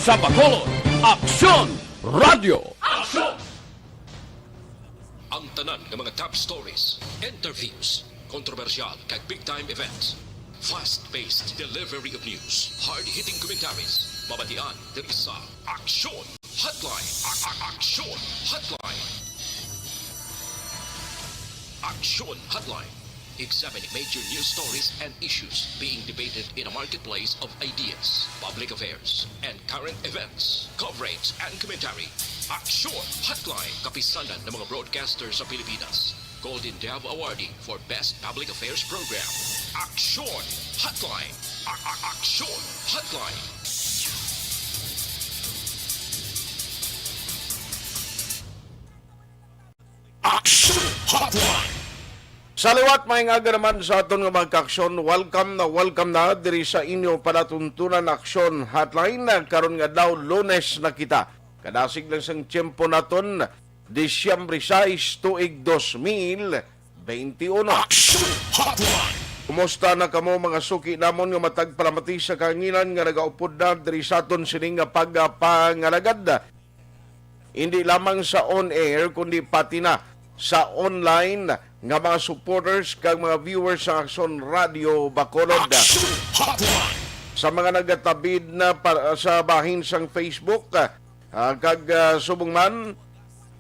sa Bacolod, Aksyon Radio. Aksyon! Ang tanan ng mga top stories, interviews, kontrobersyal kag big-time events. Fast-paced delivery of news, hard-hitting commentaries, mabatian diri sa Aksyon Hotline. Aksyon Hotline. Aksyon Hotline. Examining major news stories and issues being debated in a marketplace of ideas, public affairs, and current events. Coverage and commentary. Aksyon Hotline. Kapisanan ng mga broadcasters sa Pilipinas. Golden Dove Awardee for Best Public Affairs Program. Aksyon Hotline. Aksyon Hotline. Aksyon Hotline. Sa liwat, maing aga naman sa aton nga magka-aksyon. Welcome na diri sa inyo palatuntunan Aksyon Hotline. Karon nga daw Lunes na kita. Kadasig lang sang tiyempo naton, Disyembre 6, tuig 2021. Aksyon Hotline. Kumusta na kamo mga suki namon nga matagpalamati sa kanginan nga nagaupod na diri sa aton sining nga pagpangalagad. Hindi lamang sa on-air kundi pati na sa online nga mga supporters kag mga viewers sa Aksyon Radio Bacolod. Aksyon Hotline. Sa mga nagatabid na sa bahin sang Facebook kag subong man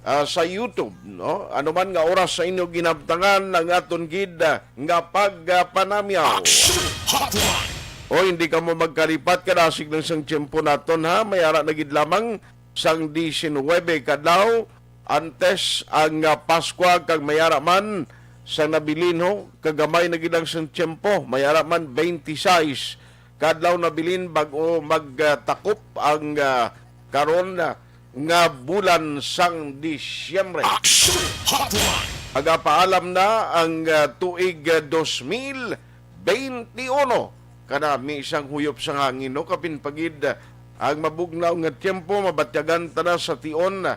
sa YouTube, no? Ano man nga oras sa inyo ginabtangan ang aton gid nga pagpanamyaw. Aksyon Hotline. O hindi ka mo magkalipat kadasig ng sang tiyempo naton ha, mayara na gid lamang sang 19 kadlaw antes ang Pasko kag mayara man sa nabilin ho kagamay na gid ang sang tiyempo, mayara man 26 kadlaw nabilin bag-o magtakop ang karon nga bulan sang Disyembre. Aksyon Hotline. Agapaalam na ang tuig 2021 kanami isang huyop sa hangin no kapin pagid ang mabugnaw nga tiyempo mabatyagan ta na sa tion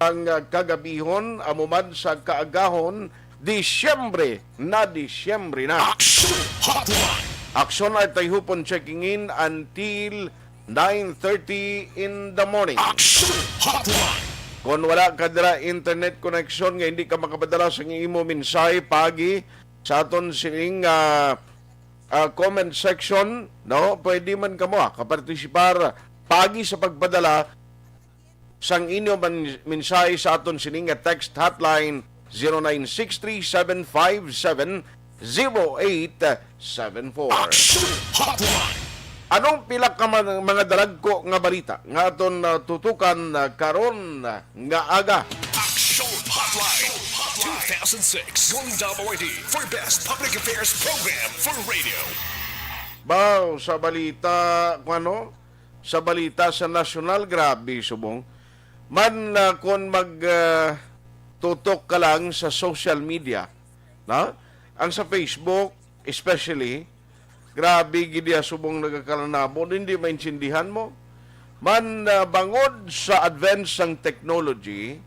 ang kagabihon amuman sa kaagahon Disyembre na. Aksyon Hotline. Aksyon ay Tayhopon checking in until 9:30 in the morning. Aksyon Hotline. Kung wala ka dira internet connection nga hindi ka makapadala sa imo mensahe pagi sa aton sining comment section, no, pwede man kamo kapartisipar pagi sa pagpadala sang inyo mensahe sa aton sining text hotline 0963-757-0874. Aksyon Hotline. Anong pila ka mga dalagko nga balita nga aton tutukan karon nga aga? Aksyon Hotline 2006 Golden Dove Awardee for Best Public Affairs Program for Radio. Bao sa balita sa balita sa nasyonal, grabe subong man kung tutok ka lang sa social media, na ang sa Facebook especially, grabe gidya subong nagakalanabon, hindi maintindihan mo man bangod sa advance ng technology.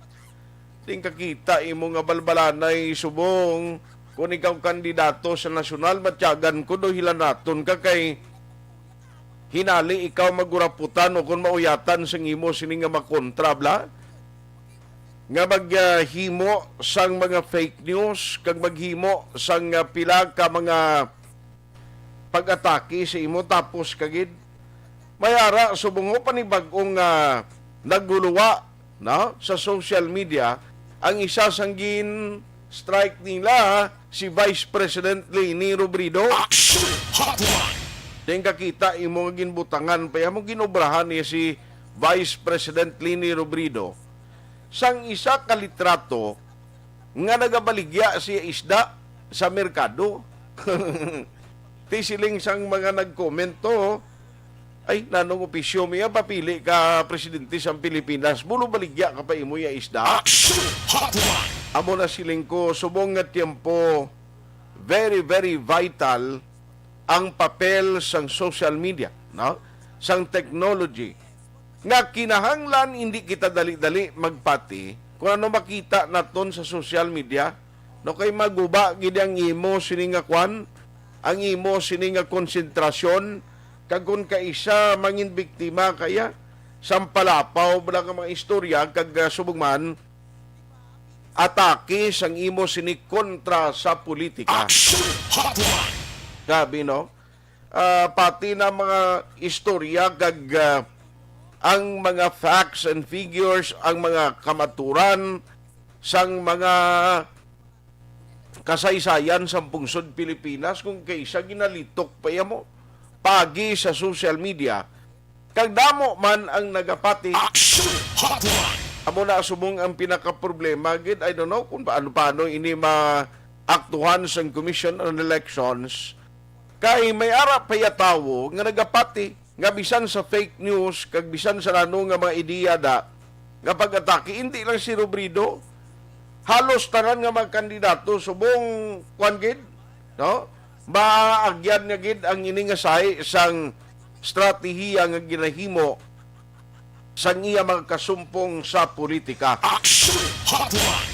Ting kakita imo nga balbalanay subong kung ikaw kandidato sa nasyonal, matyagan ko do hilanaton ka kay hinali ikaw maguraputan o kung mauyatan sa imo sining nga makontrabla nga maghimo sang mga fake news kag maghimo sang pila ka mga pag-atake sa imo tapos kagid mayara subong mo panibag-ong nagguluwa na sa social media. Ang isa sanggin strike nila si Vice President Leni Robredo. Aksyon Hotline. Deng kakita imo nga ginbutangan pa mo ginobrahan niya si Vice President Leni Robredo sang isa ka litrato nga nagabaligya siya isda sa merkado. Tisiling sang mga nagkomento, ay nanong opisyo miya papili ka presidente sa Pilipinas, bulo baligya ka pa imo ya isda. Aksyon Hotline. Amo na siling ko subong nga tiempo very very vital ang papel sang social media, no? Sang technology. Nga kinahanglan hindi kita dali-dali magpati kung ano makita naton sa social media, no kay maguba gid ang imo sining nga kwan, ang imo sining nga konsentrasyon kag kun ka isa mangin biktima kaya sampalapaw bala nga mga istorya kag subugman atake sang imo sini kontra sa politika. Aksyon Hotline. Gabi, no? Pati na mga istorya kag ang mga facts and figures, ang mga kamaturan sang mga kasaysayan sa pungsod Pilipinas kung kaysa ginalitok pa mo pagi sa social media. Kag damo man ang nagapati. Aksyon Hotline. Amo na subong ang pinaka-problema gid, I don't know kung paano ini maaktuhan sa Commission on Elections kay may ara pa tawo nga nagapati nga bisan sa fake news kag bisan sa nano nga mga ideya nga pag-atake hindi lang si Robredo, halos tanan nga mga kandidato subong kwan gid, no? Maagyan nga gid ang ini nga sang stratehiya nga ginahimo sang iya mga kasumpong sa politika. Aksyon Hotline.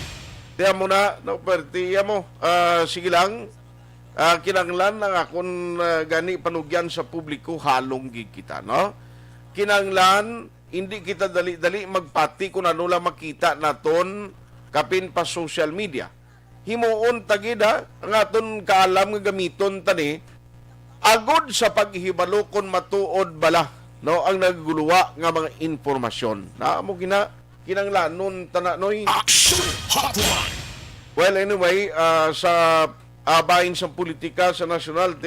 Tiyan mo na, no, tiyan mo, sige lang, kinanglan ng akong gani panugyan sa publiko, halong gig kita, no? Kinanglan, hindi kita dali-dali magpati kung ano lang makita naton kapin pa social media. Himuon tagid ang aton kaalam nga gamiton tani, agod sa paghibalo kon matuod bala, no, ang naguluwa nga mga informasyon. Na mo kinanglanon tananoy. Aksyon Hotline. Well, anyway, sa bahin sa politika sa nasyonal,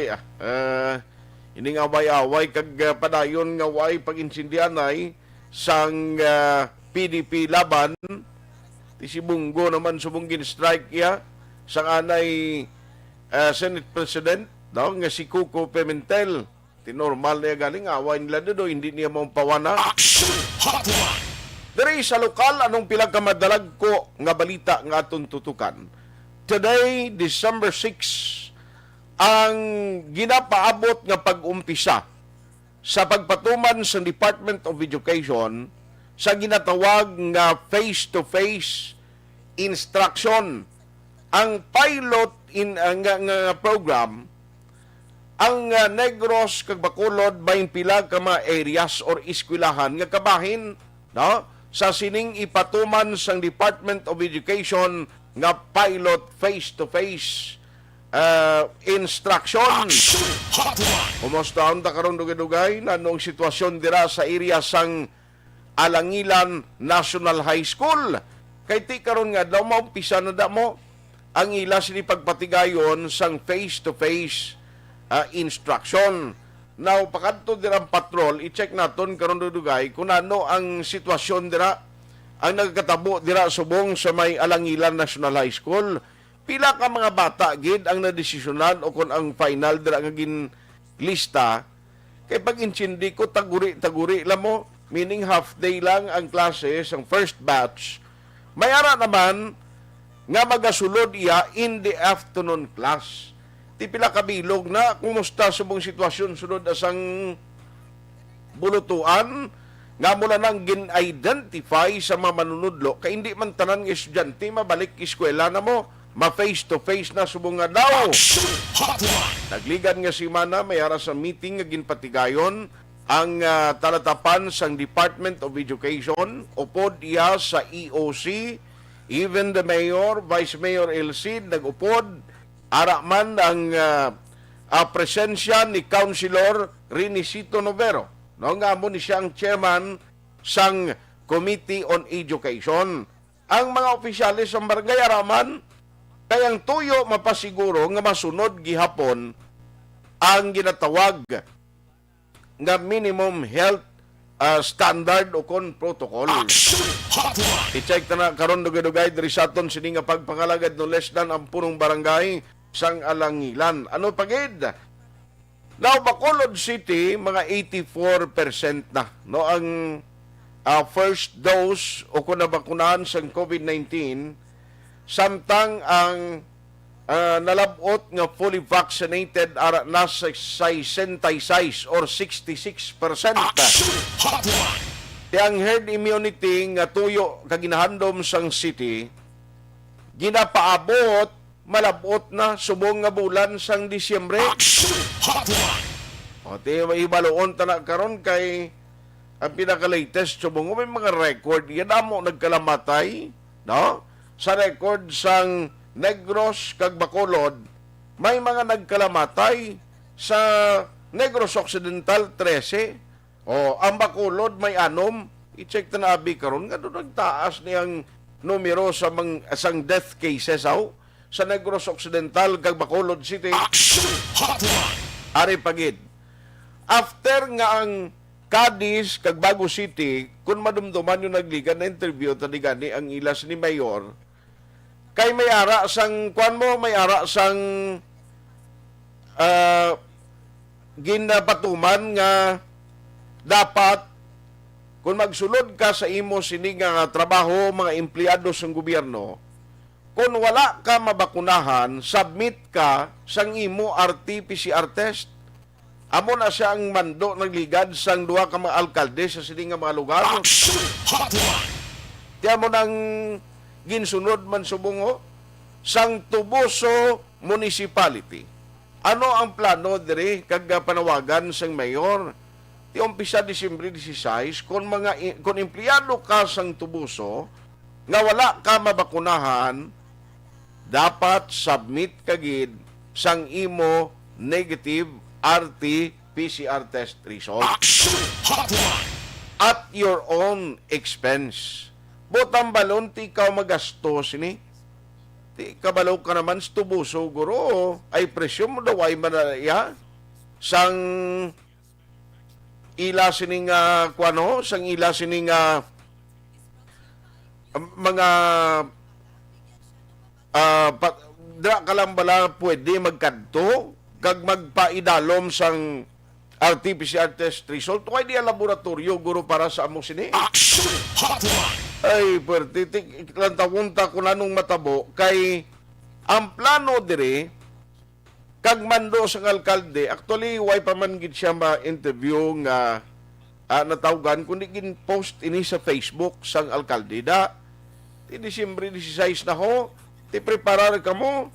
ining away-away kag padayon nga way pag-insindihan ay sang PDP laban, ti si Bungo naman subong gin-strike ya sang anay Senate President, daw nga si Coco Pimentel. Tinormal na galing away nila do, hindi niya mapawana. Aksyon Hotline. Diri sa lokal, anong pilang kamadalag ko nga balita nga atong tutukan. Today, December 6, ang ginapaabot nga pag-umpisa sa pagpatuman sa Department of Education sa ginatawag nga face-to-face instruction. Ang pilot nga program, ang Negros kag Bacolod may pila ka mga areas or eskwelahan nga kabahin, no, sa sining ipatuman sang Department of Education nga pilot face-to-face instruction. Aksyon Hotline. Kumusta ang karon dugay-dugay nanong sitwasyon dira sa area sang Alangilan National High School. Kay ti karon nga daw maumpisa na mo ang ila sini pagpatigayon sang face-to-face instruction. Now, pakadto dirang patrol, i-check naton karon dugay kung ano ang sitwasyon dira ang nagkatabo dira subong sa may Alangilan National High School. Pila ka mga bata gid ang nadesisyonan o kung ang final dira nga gin lista kay pag insindi ko taguri lang mo, meaning half day lang ang klase ang first batch. May ara naman nga magasulod iya in the afternoon class. Ti pila kabilog na kumusta subong sitwasyon sunod asang bulutuan nga mula nang gin-identify sa mga manunudlo kay hindi man tanan ng estudyante mabalik eskwela na mo, ma-face-to-face na subong nga daw. Aksyon Hotline. Nagligan nga si Mana may ara sa meeting nga ginpatigayon ang talatapan sang Department of Education, upod iya sa EOC, even the Mayor, Vice Mayor Elcid nag-upod, ara man ang presensya ni Councilor Rinicito Novero. No, nga mo ni siyang chairman sang Committee on Education. Ang mga opisyalis sa barangay araman kayang tuyo mapasiguro nga masunod gihapon ang ginatawag nga minimum health standard o kon protocol. Aksyon Hotline. I-check na karon dugay-dugay diri sa aton sini nga pagpangalagad no less than ang punong barangay sang Alangilan. Ano pagid? Now, Bacolod City, mga 84% na. No, ang first dose o kung nabakunahan sa COVID-19, samtang ang nalabot nga fully vaccinated ara na sa 66 or 66%. Aksyon Hotline. Ang herd immunity nga tuyo kaginahandom sang city, ginapaabot malabot na subong nga bulan sang Disyembre. Aksyon Hotline. O, di ibaloon ta na karon kay ang pinaka-latest subong may mga record yan amo nagkalamatay, no? Sa record sang Negros kag Bacolod, may mga nagkalamatay sa Negros Occidental 13. O ang Bacolod may 6. I-check na abi karon nga doon nagtaas niyang numero sa sang death cases sa Negros Occidental kag Bacolod City. Aksyon Hotline. Ari pagid. After nga ang Cadiz kag Bago City, kung madumduman yung nagligan na interview tadi gani ang ilas ni Mayor, kay may ara sang may ara sang ginapatuman nga dapat kung magsulod ka sa imo sini nga trabaho mga empleyado sa gobyerno, kung wala ka mabakunahan, submit ka sang imo RT-PCR test. Amo na siya ang mando nagligad sang duha ka mga alkalde sa sini nga mga lugar. Aksyon Hotline. Tiyan mo nang ginsunod man subungo sang Tubuso Municipality. Ano ang plano diri kag panawagan sang mayor? Ti umpisa Disyembre 16 kung empleyado ka sang Tubuso nga wala ka mabakunahan, dapat submit kagid sang imo negative RT-PCR test result Aksyon Hotline. at your own expense. Butang balon ti ikaw magastos ni. Ti kabalaw ka naman sa Tubuso guro. Ay presume mo daw ay manaya sang ila sining sang ila sining mga dra ka lang bala pwede magkadto kag magpaidalom sang RT-PCR test result. Why di laboratorio guro para sa among sini? Aksyon Hotline. Ay, pertitik lang tawunta kung anong matabo kay ang plano dire kag mando sang alkalde. Actually, why pa man gid siya ma-interview nga natawgan kundi gin post ini sa Facebook sang alkalde da. Ti Disyembre 16 na ho, ti preparar ka mo.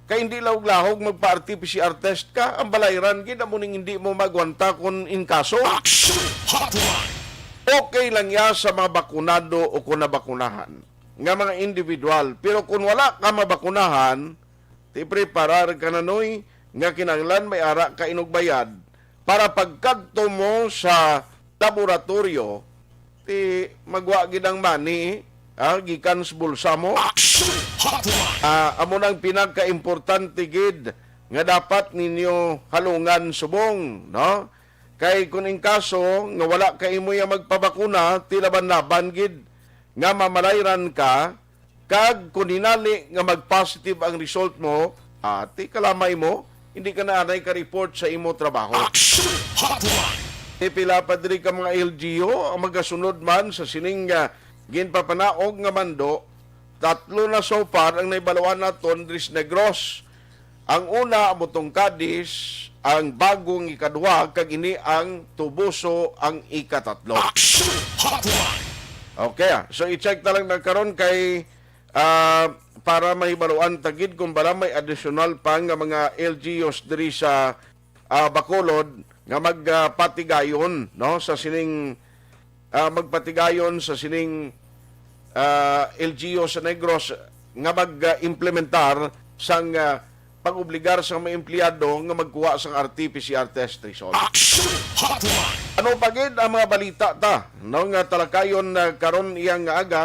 Kay hindi lahog-lahog magpa-RT-PCR test ka, ang balayran gid amo ning hindi mo magwanta kung in kaso. Aksyon Hotline. Okay lang ya sa mga bakunado o kung nabakunahan nga mga individual. Pero kung wala ka mabakunahan, ti preparar ka na noy nga kinahanglan may ara ka inugbayad para pagkadto mo sa laboratorio, ti magwa gid ang money gikan sa bulsa mo. Aksyon Hotline. Amo nang pinagka-importante gid nga dapat ninyo halungan subong, no? Kay kung in kaso nga wala ka imo ya magpabakuna, tilaban-laban gid nga mamalayran ka kag kung hinali nga mag-positive ang result mo, ti kalamay mo, hindi ka na anay ka-report sa imo trabaho. Aksyon Hotline. Pila pa diri ka mga LGU ang magasunod man sa sining ginpapanaog nga mando. 3 na so far ang naibalawan naton Dris Negros. Ang una amotong Cadiz, ang bagong ikadua kag ini ang Tubuso ang ikatatlo. Aksyon Hotline. Okay, so i-check na lang na karon kay para mahibaluan tagid kung bala may additional pa nga mga LGUs diri sa Bacolod nga magpatigayon no sa sining magpatigayon sa sining LGU sa Negros nga mag-implementar sang pag-obligar sa mga empleyado nga magkuha sang RT-PCR test result. Aksyon Hotline. Ano pagid ang mga balita ta no nga talakayon karon iyang nga aga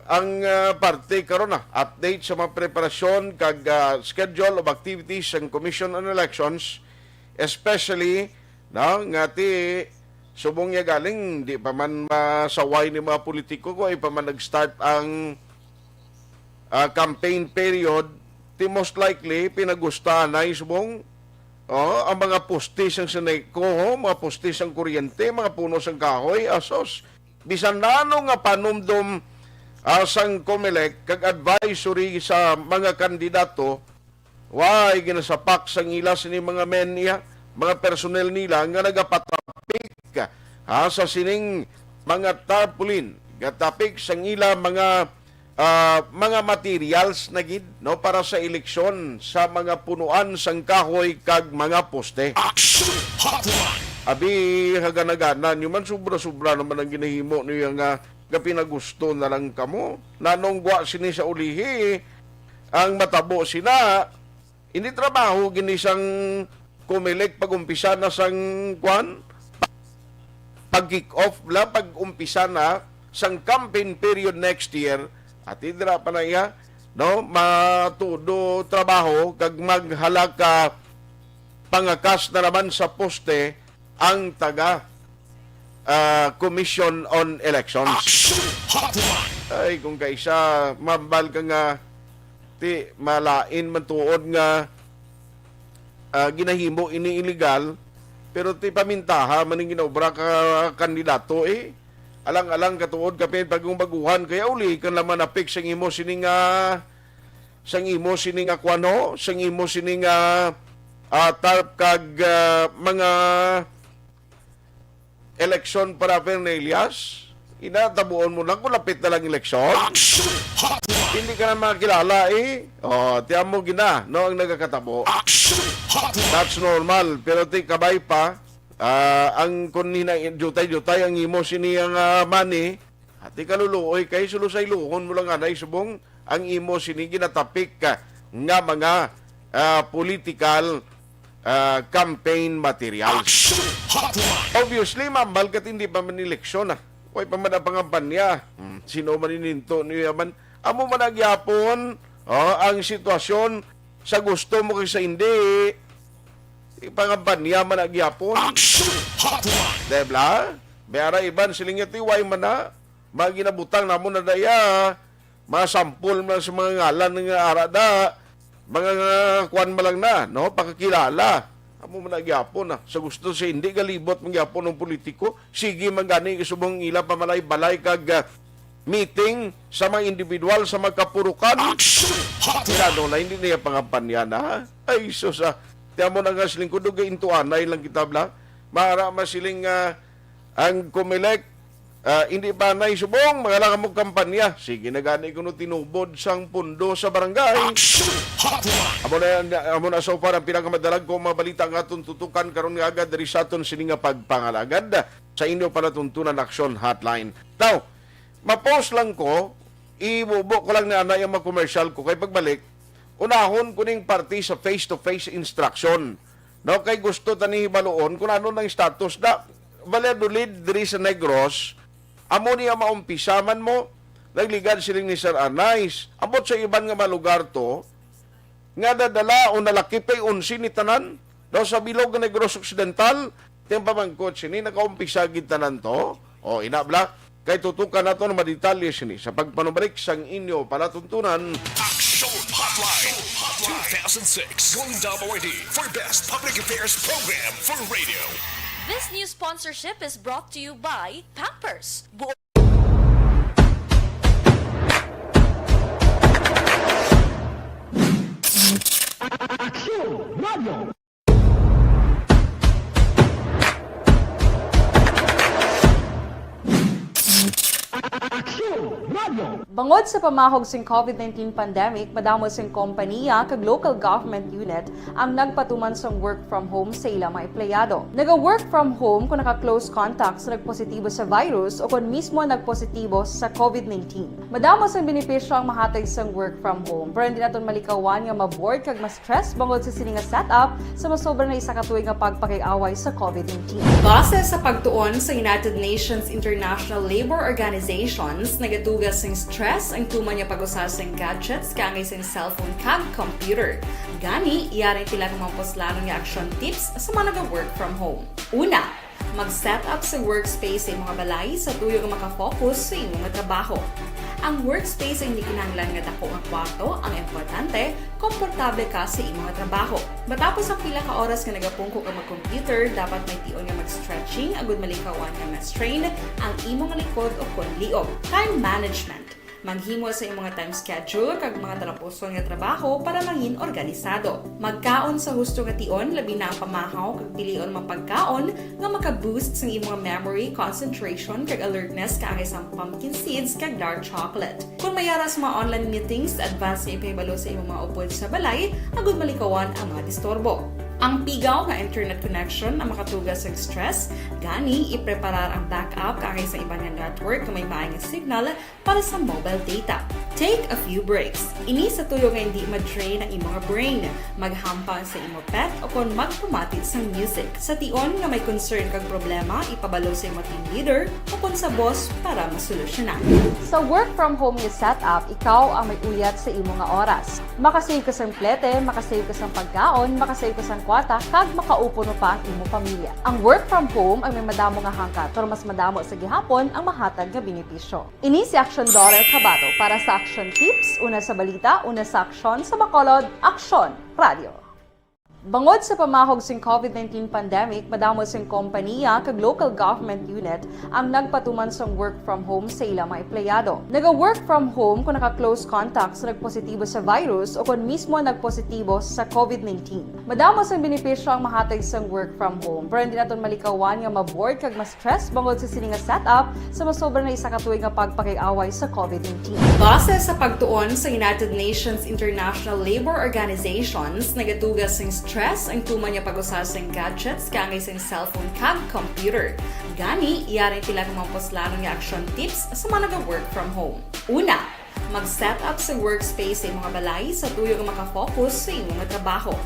ang parte karon update sa mga preparasyon kag schedule of activities ng Commission on Elections, especially no nga ti subong niya galing, di pa man masaway ni mga politiko ko, ay pa man nag-start ang campaign period, ti most likely, pinagustahan na subong ang mga postis ang sineko, mga postis ang kuryente, mga punos ang kahoy, asos. Bisan nano nga panumdum sang COMELEC, kag advisory sa mga kandidato, why ginasapak sang ilas ni mga men niya, mga personnel nila nga nagapatapik sa sining mga tarpaulin, gatapik sang ila mga materials na gid no para sa eleksyon sa mga punuan sang kahoy kag mga poste. Aksyon Hotline. Abi haganaganan yung man sobra-sobra naman ang ginahimo niya nga pinagusto na lang kamo. Nanongwa sini sa ulihi ang matabo sina. Hindi trabaho gini sang kumilik pag-umpisa na sang kwan pag-kick off la pag-umpisa na sang campaign period next year at idra pa na iya no matudo trabaho kag maghalaka pangakas na naman sa poste ang taga Commission on Elections. Aksyon Hotline. Ay kung kaisa mambal ka nga ti malain man tuod nga ginahimo ini illegal pero ti pamintaha maning ginobra ka kandidato alang-alang katuod kapit bagong baguhan kaya uli kan laman apik sang imo sining kwano sang imo sining tarp kag mga eleksyon paraphernalias inatabuon mo lang kung lapit na lang eleksyon. Aksyon Hotline. Hindi ka na makilala tiyan mo gina no ang nagakatabo. Aksyon Hotline. That's normal pero ti kabay pa ang kunina jutay ang imo siniyang money at kaluluoy kay sulusay luhon mo lang anay subong ang imo sini ginatapik nga mga political campaign materials. Aksyon Hotline. Obviously, mambal kat hindi pa man eleksyon Huwag pa man ang pangampanya. Sino man ininto niya man. Amo man nagyapon ang sitwasyon sa gusto mo kaysa hindi. Pangampanya man nagyapon. Aksyon Hotline. Debla? Bayara iban siling itiway man na. Maginabutang na mo na daya. Masampol man sa mga ngalan ng arada. Mga kuwan malang na, no? Pakakilala. Amo man nagyapon sa gusto sa hindi galibot magyapon ng politiko. Sige man gani isubong ila pamalay-balay kag meeting sa mga individual sa magkapurukan. Aksyon Hotline. Pinano na hindi niya pangampanya na. Ay sus tiyan mo na nga siling kudugay intuanay lang kitabla. Mara masiling ang kumilek hindi pa na isubong mga mong kampanya. Sige na gani kuno tinubod sang pundo sa barangay. Aksyon Hotline. Amo na so far ang pinakamadalag ko mga balita nga atong tutukan karon nga agad diri sa aton sini nga pagpangalagad sa inyo palatuntunan Aksyon Hotline. Now, ma-post lang ko, ibubo ko lang na yung mga commercial ko kay pagbalik. Unahon ko ning party sa face-to-face instruction. No, kay gusto tani hibaluon kung ano nang status da baledulid diri sa Negros. Amo niya maumpisa man mo nagligad siling ni Sir Anais. Abot sa iban nga malugar to nga dadala o nalakipay unsi ni tanan no, sa bilog nga Negros Occidental tiyang pamangkot sini nakaumpisa gid tanan to o inabla kay tutukan nato na madetalye sini sa pagpanubalik sang inyo palatuntunan. Aksyon Hotline. 2006 Going WID for Best Public Affairs Program for Radio. This new sponsorship is brought to you by Pampers. Bangod sa pamahog sing COVID-19 pandemic, madamo sing kompanya kag local government unit ang nagpatuman sang work from home sa ilang mga empleyado. Naga-work from home kung naka-close contact sa nagpositibo sa virus o kung mismo nagpositibo sa COVID-19. Madamo sang benepisyo ang mahatag sang work from home, pero hindi naton malikawan nga ma-bored kag ma-stress bangod sa sini nga setup sa masobra na isa ka tuig nga pagpakiaway sa COVID-19. Base sa pagtuon sa United Nations International Labor Organizations, nagatugas sing stress ang tuman niya pag-usas ng gadgets kangay sa cellphone kag computer. Gani, iyaring pila ng mga poslanong nga action tips sa mga nag-work from home. Una, mag-set up sa workspace sa mga balay sa tuyo nga makafocus sa imong trabaho. Ang workspace ay hindi kinahanglan nga dako ang kwarto, ang importante, komportable ka sa imong trabaho. Matapos ang pila ka oras nga nagapungko ka mag-computer, dapat may tion nga mag-stretching agud malikawan nga ma-strain ang imong likod o konliog. Time management. Maghimo sa imong time schedule kag mga talapuson nga trabaho para mangin organisado. Magkaon sa husto nga tion labi na ang pamahaw kag pilion mang pagkaon nga maka-boost sa imong memory, concentration kag alertness kaangay sa pumpkin seeds kag dark chocolate. Kung mayaras mga online meetings, advance nga ipahibalo sa imong mga upod sa balay agud malikawan ang mga disturbo. Ang pigaw nga internet connection ang makatugas sa stress, gani ipreparar ang backup kaagay sa ibang nga network kung may maayong signal para sa mobile data. Take a few breaks. Ini sa tuyo nga hindi ma-drain ang imong brain, maghampang sa imo pet o kung magpumatid sa music. Sa tion nga may concern kag problema, ipabalo sa imo team leader o kung sa boss para masolusyonan. Sa work from home nga setup, ikaw ang may uyat sa imo nga oras. Makasave ka sa plete, makasave ka sa pagkaon, makasave ka sa kwata, kag makaupo no pa ang imo pamilya. Ang work from home ay may madamo nga hangkat, pero mas madamo sa gihapon ang mahatag nga benepisyo. Ini si Aksyon Kabato para sa Action Tips, una sa balita, una sa aksyon sa Bacolod, Aksyon Radio. Bangod sa pamahog sing COVID-19 pandemic, madamo sing kompanya kag local government unit ang nagpatuman sang work from home sa ilang mga empleyado. Naga-work from home kung naka-close contacts na nagpositibo sa virus o kung mismo nagpositibo sa COVID-19. Madamo sang benepisyo ang mahatag sang work from home, pero hindi naton malikawan nga ma-bored kag ma-stress bangod sa sini nga setup sa masobra na isa ka tuig nga pagpakiaway sa COVID-19. Base sa pagtuon sa United Nations International Labor Organizations, nagatugas sing stress ang tuman niya pag-usar sa gadgets kangay sa cellphone kag computer. Gani, iyarin tila ng mga poslano nga action tips sa mga nag-work from home. Una, mag-set up sa workspace sa imong balay sa tuyo nga makafocus sa imong trabaho.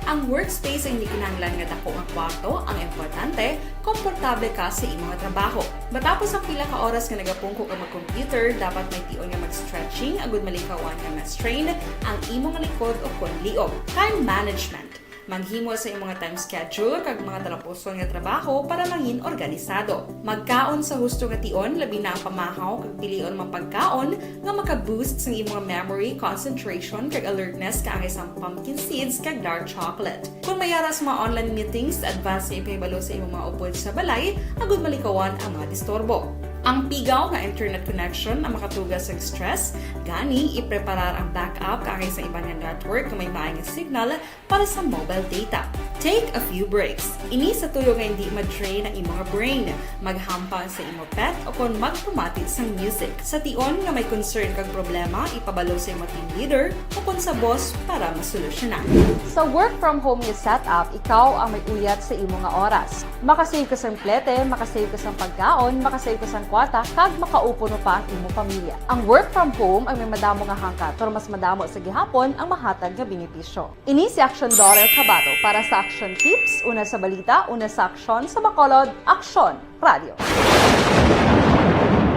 Ang workspace ay hindi kinahanglan nga dako nga kwarto, ang importante, komportable ka sa imong trabaho. Matapos ang pila ka oras nga nagapungko ka mag-computer, dapat may tion nga mag-stretching agud malikawan nga ma-strain ang imong likod o konliog. Time management. Maghimo sa imong time schedule kag mga talapuson nga trabaho para mangin organisado. Magkaon sa husto nga tion, labi na ang pamahaw kag pilion mang pagkaon nga maka-boost sa imong memory, concentration kag alertness kaagay sa pumpkin seeds kag dark chocolate. Kung mayara sa mga online meetings, advance sa ipahibalo sa imong mga upod sa balay, agud malikawan ang mga disturbo. Ang pigaw nga internet connection ang makatugas sa stress, gani ipreparar ang backup kaagay sa ibang nga network kung may maayong signal para sa mobile data. Take a few breaks. Ini sa tuyo nga hindi ma-drain ang imong brain, maghampang sa imo pet o kung magpumatid sa music. Sa tion nga may concern kag problema, ipabalo sa imo team leader o kung sa boss para masolusyonan. Sa work from home nga setup, ikaw ang may uyat sa imo nga oras. Makasave ka sa plete, makasave ka sa pagkaon, makasave ka sa kwata, kag makaupo no pa ang imo pamilya. Ang work from home ay may madamo nga hangkat, pero mas madamo sa gihapon ang mahatag nga benepisyo. Ini si Aksyon Kabato para sa Action Tips, una sa balita, una sa aksyon sa Bacolod, Aksyon Radio.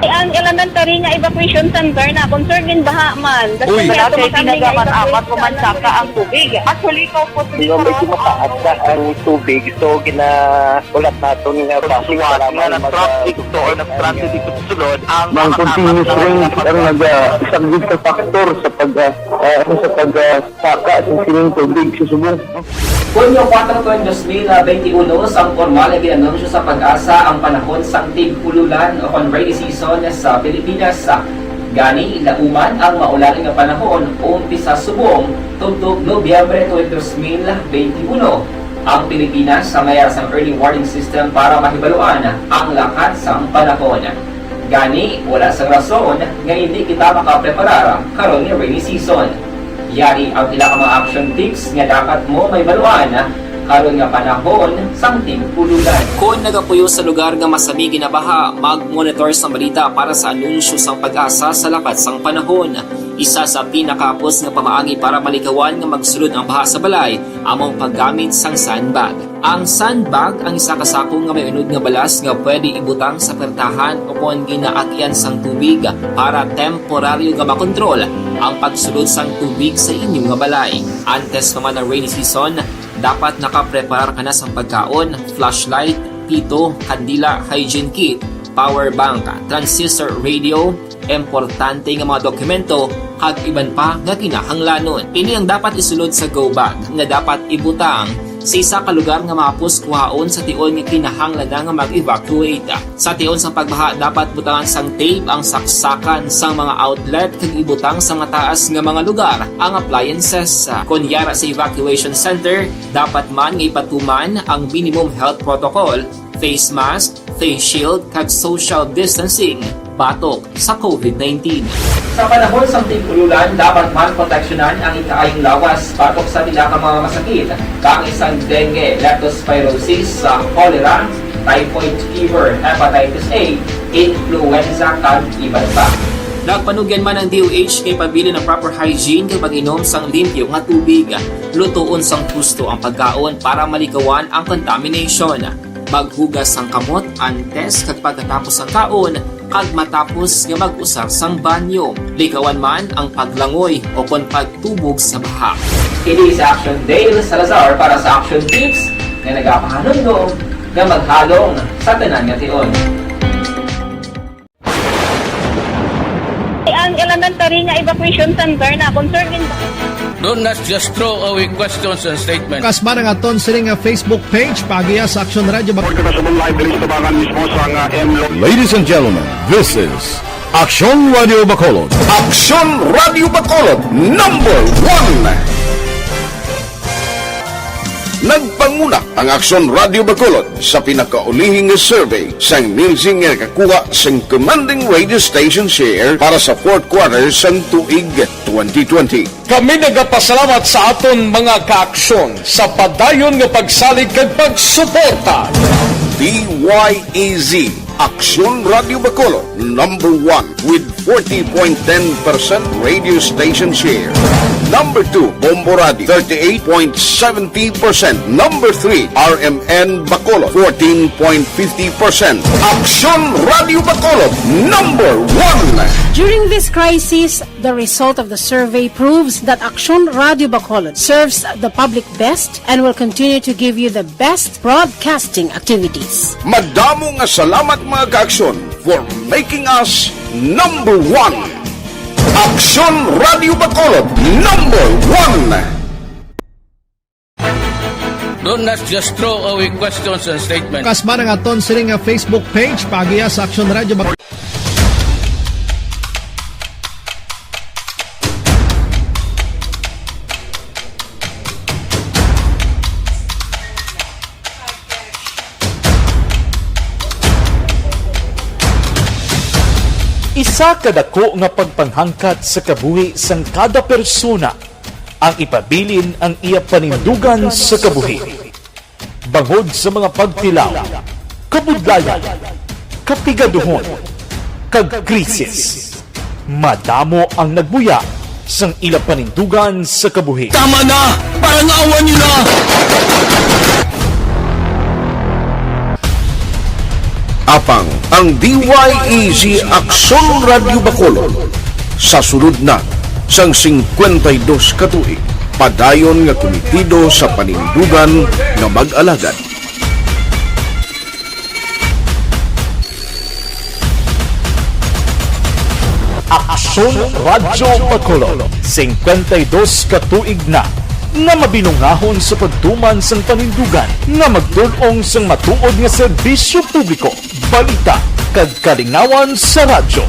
Ang elementary nga evacuation center na concern din baha man. Uy, Kasi tinagaman apat kumansaka ang tubig. Actually, ikaw po Hindi mo medyo mataas na ang tubig. So, ulat natin nga Suwat nga ng traffic to or nag-transit dito sa sulod ang Mang continuous rain ang nag-isang sa factor sa pagsaka sa sining tubig sa subong. Hunyo 4, 2021, sang formal ay ginanunsyo sa pag-asa ang panahon sang tig-ululan o kon rainy season sa Pilipinas. Gani, ilauman ang maulaling nga panahon umpisa subong tugtog Nobyembre 2021. Ang Pilipinas sa mayroon sang early warning system para mahibaluan ang lakat sang panahon. Gani, wala sang rason nga hindi kita makapreparar karon nga rainy season. Yari ang pila ka mga action tips nga dapat mo may baluan karon nga panahon sang tig-ululan. Kung nagapuyo sa lugar nga masabi ginabaha, mag-monitor sa balita para sa anunsyo sang pag-asa sa lakat sang panahon. Isa sa pinakapos nga pamaagi para malikawan nga magsulod ang baha sa balay, among paggamit sang sandbag. Ang sandbag ang isa ka sako nga may unod nga balas nga pwede ibutang sa pertahan o kung ginaagyan sang tubig para temporaryo nga makontrol ang pagsulod sang tubig sa inyong nga balay. Antes naman ang rainy season, dapat nakapreparar ka na sa pagkaon, flashlight, pito, kandila, hygiene kit, power bank, transistor radio, importante nga mga dokumento, kag iban pa nga kinahanglanon. Ini ang dapat isulod sa go bag nga dapat ibutang sa isa ka lugar nga mapus kuhaon sa tion nga kinahanglan nga mag-evacuate. Sa tion sa pagbaha, dapat butangan sang tape ang saksakan sang mga outlet kag ibutang sa mataas nga mga lugar ang appliances. Kunyara sa evacuation center, dapat man nga ipatuman ang minimum health protocol, face mask, face shield kag social distancing. batok sa COVID-19. Sa panahon sa tig-ululan, dapat man proteksyonan ang ikaayong lawas batok sa nila ka mga masakit, kang isang dengue, leptospirosis, cholera, typhoid fever, hepatitis A, influenza, kag iban pa. Nagpanugyan man ang DOH kay pabili ng proper hygiene kay pag-inom sang limpyo nga tubig, lutuon sang husto ang pagkaon para malikawan ang contamination. Maghugas sang kamot antes kag pagkatapos ang kaon, kag matapos nga mag-usar sang banyo. Likawan man ang paglangoy o kon pagtubog sa baha. Kini sa Aksyon Dale Salazar para sa Action Tips nga nagapahanundong nga maghalong sa tanan nga tion. Ang elementary nga evacuation center na concerned din ba? Do not just throw away questions and statements. Kasma ng aton siling Facebook page pagiya sa Aksyon Radio. Ladies and gentlemen, this is Aksyon Radio Bacolod. Aksyon Radio Bacolod, number 1! Nagpanguna ang Aksyon Radio Bacolod sa pinakaulihing survey sang nilsing nga kakuha sang commanding radio station share para sa fourth quarter sang tuig 2020. Kami nagapasalamat sa aton mga kaaksyon sa padayon nga pagsalig kag pagsuporta. DYEZ Aksyon Radio Bacolod, number 1 with 40.10% radio station share. Number 2, Bombo Radio, 38.70%. Number 3, RMN Bacolod, 14.50%. Aksyon Radio Bacolod, number 1. During this crisis, the result of the survey proves that Aksyon Radio Bacolod serves the public best and will continue to give you the best broadcasting activities. Madamo nga salamat mga kaaksyon for making us number 1. Aksyon Radio Bacolod, number 1. Do not just throw away questions and statements. Kasma ng aton siling Facebook page pagiya sa Aksyon Radio. Isa kadako nga pagpanghangkat sa kabuhi sang kada persona ang ipabilin ang iya panindugan sa kabuhi. Bangod sa mga pagtilaw, kabudlayan, kapigaduhon, kag krisis. Madamo ang nagbuya sang ila panindugan sa kabuhi. Tama na! Parang awan niyo na! Apang ang DYEZ Aksyon Radio Bacolod sa sulod na sang 52 katuig padayon nga komitido sa panindugan nga mag-alagad. Aksyon Radio Bacolod, 52 katuig na nga mabinungahon sa pagtuman sang panindugan nga magdulong sang matuod nga serbisyo publiko, balita kag kalingawan sa radyo.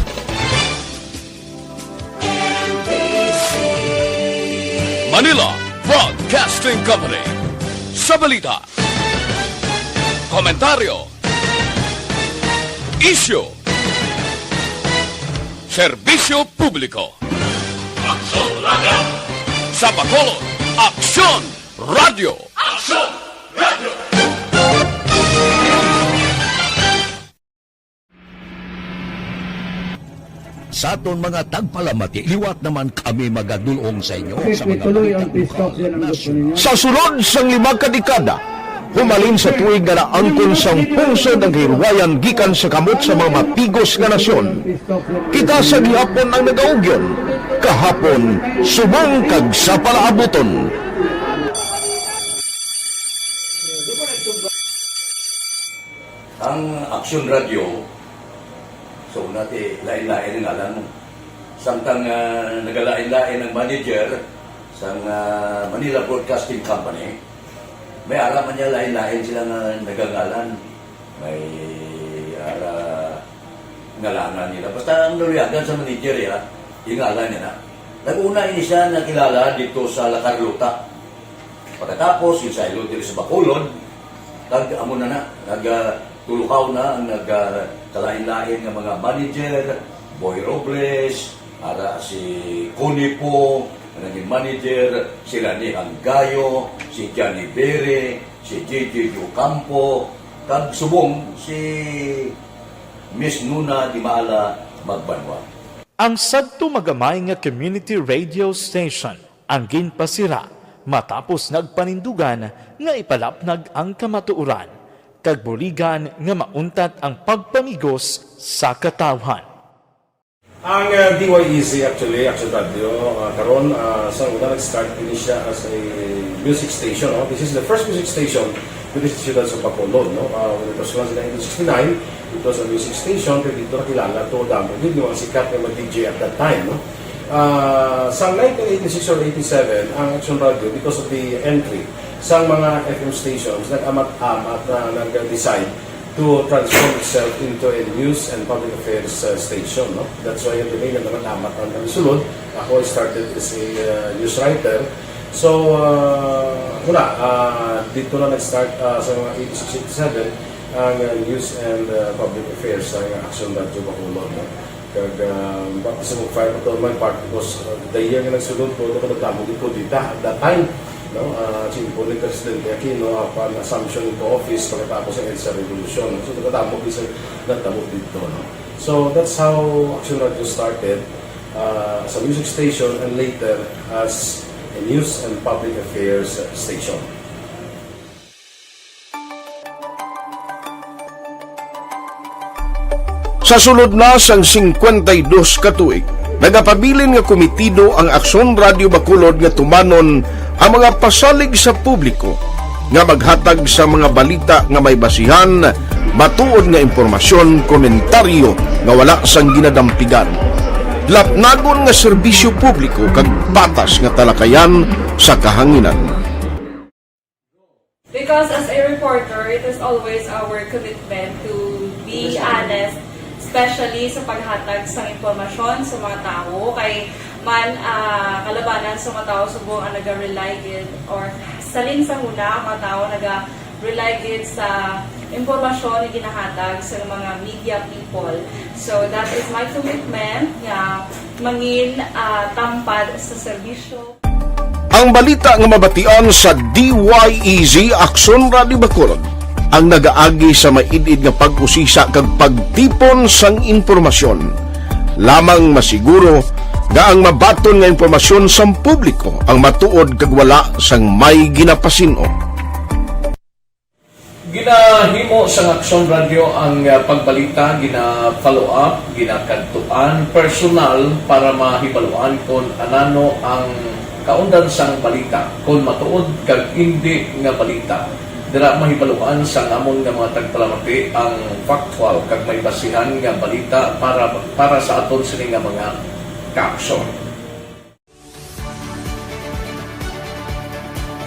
Manila Broadcasting Company. Sa balita, komentaryo, issue, serbisyo publiko. Aksyon Radio. Sa Bacolod, Aksyon Radio. Aksyon Radio. Sa aton mga tagpalamati, liwat naman kami magadulong sa inyo sa mga sa sulod sang 5 kadekada, humalin sa tuig nga naangkon sang pungsod ang hirwayan gikan sa kamot sa mga mapigos nga nasyon. Kita sa gihapon ang nagaugyon, kahapon subong kag sa palaabuton. Ang Aksyon Radio, so nati lain-lain ang alam mo. Samtang nagalain-lain ang manager sa Manila Broadcasting Company, may araman niya lain-lain sila nga nagangalan. May ngalanan nila. Basta ang naluyagan sa manager ya, yung ngalan niya na. Nag-una ini siya nakilala dito sa La Carlota. Pagkatapos, yung sa ilo dito sa Bacolod, amo na tulukaw na ang nagkalain-lain ng mga manager, Boy Robles, ara si Connie po, naging manager, sila ni Anggayo, si Johnny Bere, si JJ Ocampo, kag subong si Miss Nuna Di Maala Magbanwa. Ang sadto magamay nga community radio station ang ginpasira matapos nagpanindugan nga ipalapnag ang kamatuoran kag buligan nga mauntat ang pagpamigos sa katawhan. Ang DYEZ actually, Aksyon Radio, karon sa una nag-start din siya as a music station. No? This is the first music station with the students of Bacolod. No? When it was launched in 1969, it was a music station, pero dito nakilala to damo. Yun yung mga sikat na mag-DJ at that time. No? Sa 1986 or 87, ang Aksyon Radio, because of the entry sa mga FM stations, nag-amat-amat na nag-decide to transform itself into a news and public affairs station. No? That's why yung domain na naman-amat ang sulod. Ako started as a news writer. So, dito na nag-start sa mga 86-87 ang news and public affairs ng Aksyon Radio Bacolod. No? Kag bakit sa mag-fire ko my part because the year nga nagsulod ko, ito ko nagtamo dito at that time. No, po ni Presidente Aquino upon assumption into office pagkatapos ng EDSA Revolution. So, nagkatamo bisa nagtamo dito. No? So, that's how Aksyon Radio started as a music station and later as a news and public affairs station. Sa sulod na sang 52 ka tuig, nagapabilin nga komitido ang Aksyon Radio Bacolod nga tumanon ang mga pasalig sa publiko nga maghatag sa mga balita nga may basihan, matuod nga impormasyon, komentaryo nga wala sang ginadampigan. Lapnagon nga serbisyo publiko kag patas nga talakayan sa kahanginan. Because as a reporter, it is always our commitment to be honest, especially sa paghatag sa impormasyon sa mga tao kay man kalabanan sa mga tao subong ang naga-rely gid or salin sa huna ang mga tao naga-rely gid sa impormasyon na ginahatag sa mga media people. So that is my commitment nga mangin tampad sa serbisyo. Ang balita nga mabatian sa DYEZ Aksyon Radio Bacolod ang nagaagi sa maidid nga pag-usisa kag pagtipon sang impormasyon. Lamang masiguro nga ang mabaton nga impormasyon sa publiko ang matuod kag wala sang may ginapasino. Ginahimo sa Aksyon Radio ang pagbalita, gina-follow up, ginakantuan, personal para mahibaluan kung anano ang kaundan sang balita, kung matuod kag hindi nga balita. Dira mahibaluan sang amon nga mga tagpalamati ang factual kag may basihan nga balita para sa aton sini nga mga kaaksyon.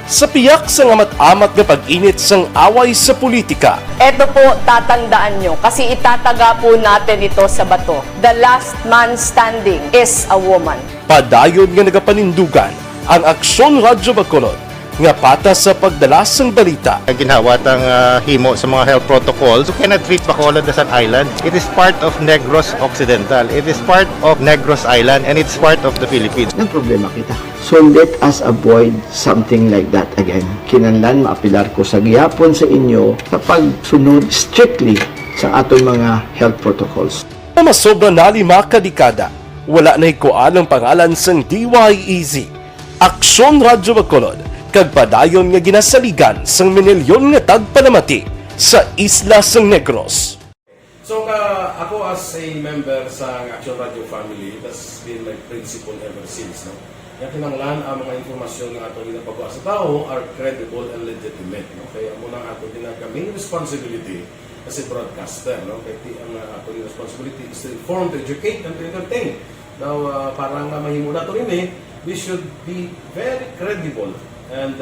Sa piyak sa amat-amat nga pag-init sang away sa politika, Ito po, tatandaan nyo, kasi itataga po natin ito sa bato. The last man standing is a woman. padayon nga nagapanindugan ang Aksyon Radio Bacolod nga patas sa pagdala sang balita. Ginhawat ang himo sa mga health protocols. You cannot treat Bacolod as an island. It is part of Negros Occidental. It is part of Negros Island and it's part of the Philippines. Ang problema kita. So let us avoid something like that again. Kinahanglan maapilar ko sa gihapon sa inyo sa pagsunod strictly sa aton mga health protocols. Masobra na 5 kadekada, wala na ikuan ang pangalan sang DYEZ, Aksyon Radio Bacolod, kag padayon nga ginasaligan sang minilyon nga tagpalamati sa isla sang Negros. So ako as a member sa Aksyon Radio family, that's been my principle ever since. No? Yung kinanglan ang mga informasyon ng ato ginapagawa sa tao are credible and legitimate. No? Kaya muna ang ato ginagawang responsibility as a broadcaster. No? Kaya ang ato responsibility is to inform, to educate, and to entertain. Now, parang mahimo na ito rin we should be very credible and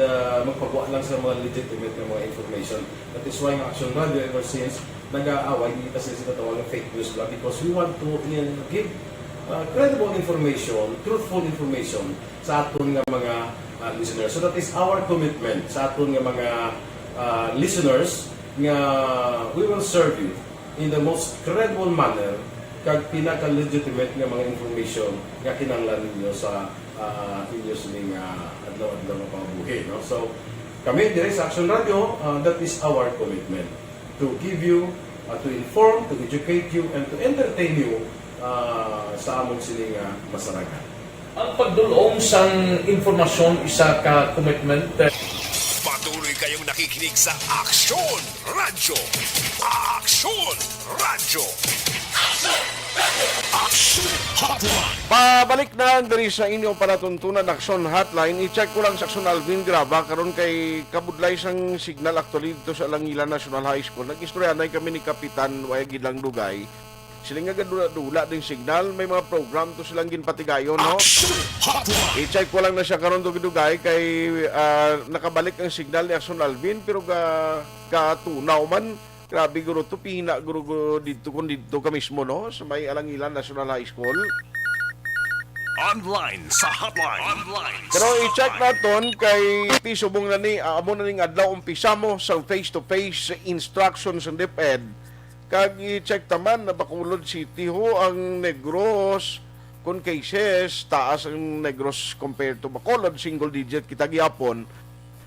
magpagawa lang sa mga legitimate na mga information. That is why ang Aksyon Radio ever since nag-aaway, hindi kasi sinatawag ng fake news lang because we want to give credible information, truthful information sa aton nga mga listeners. So that is our commitment sa aton nga mga listeners nga we will serve you in the most credible manner kag pinaka-legitimate nga mga information nga kinahanglan ninyo sa inyo sining adlaw-adlaw nga pamumuhi. No? So, kami dire sa Aksyon Radio, that is our commitment to give you, to inform, to educate you, and to entertain you sa among sining masaragan. Ang pagdulong sang informasyon isa ka commitment. Patuloy kayong nakikinig sa Aksyon Radio. Aksyon Radio. Aksyon Hotline. Pabalik na diri sa inyong panatuntunan Aksyon Hotline. I-check ko lang sa Aksyon Alvin Graba karon kay kabudlay sang signal actually dito sa Langilan National High School. Nag-istoryanay kami ni Kapitan way gidlang dugay. Sila nga dula ding signal, may mga program to silang ginpatigayon, no? I-check ko lang na siya karon dugay kay nakabalik ang signal ni Aksyon Alvin pero katunaw man. Grabe guro to, pina guro dito ka mismo, no? Sa may Alangilan National High School. Online sa Hotline. Online. Pero i-check naton kay Tisubong na ni amo na ning adlaw umpisa mo sa face-to-face instructions ng DepEd. Kag i-check taman na Bacolod City ho ang Negros kun cases taas ang Negros compared to Bacolod, single digit kita gihapon.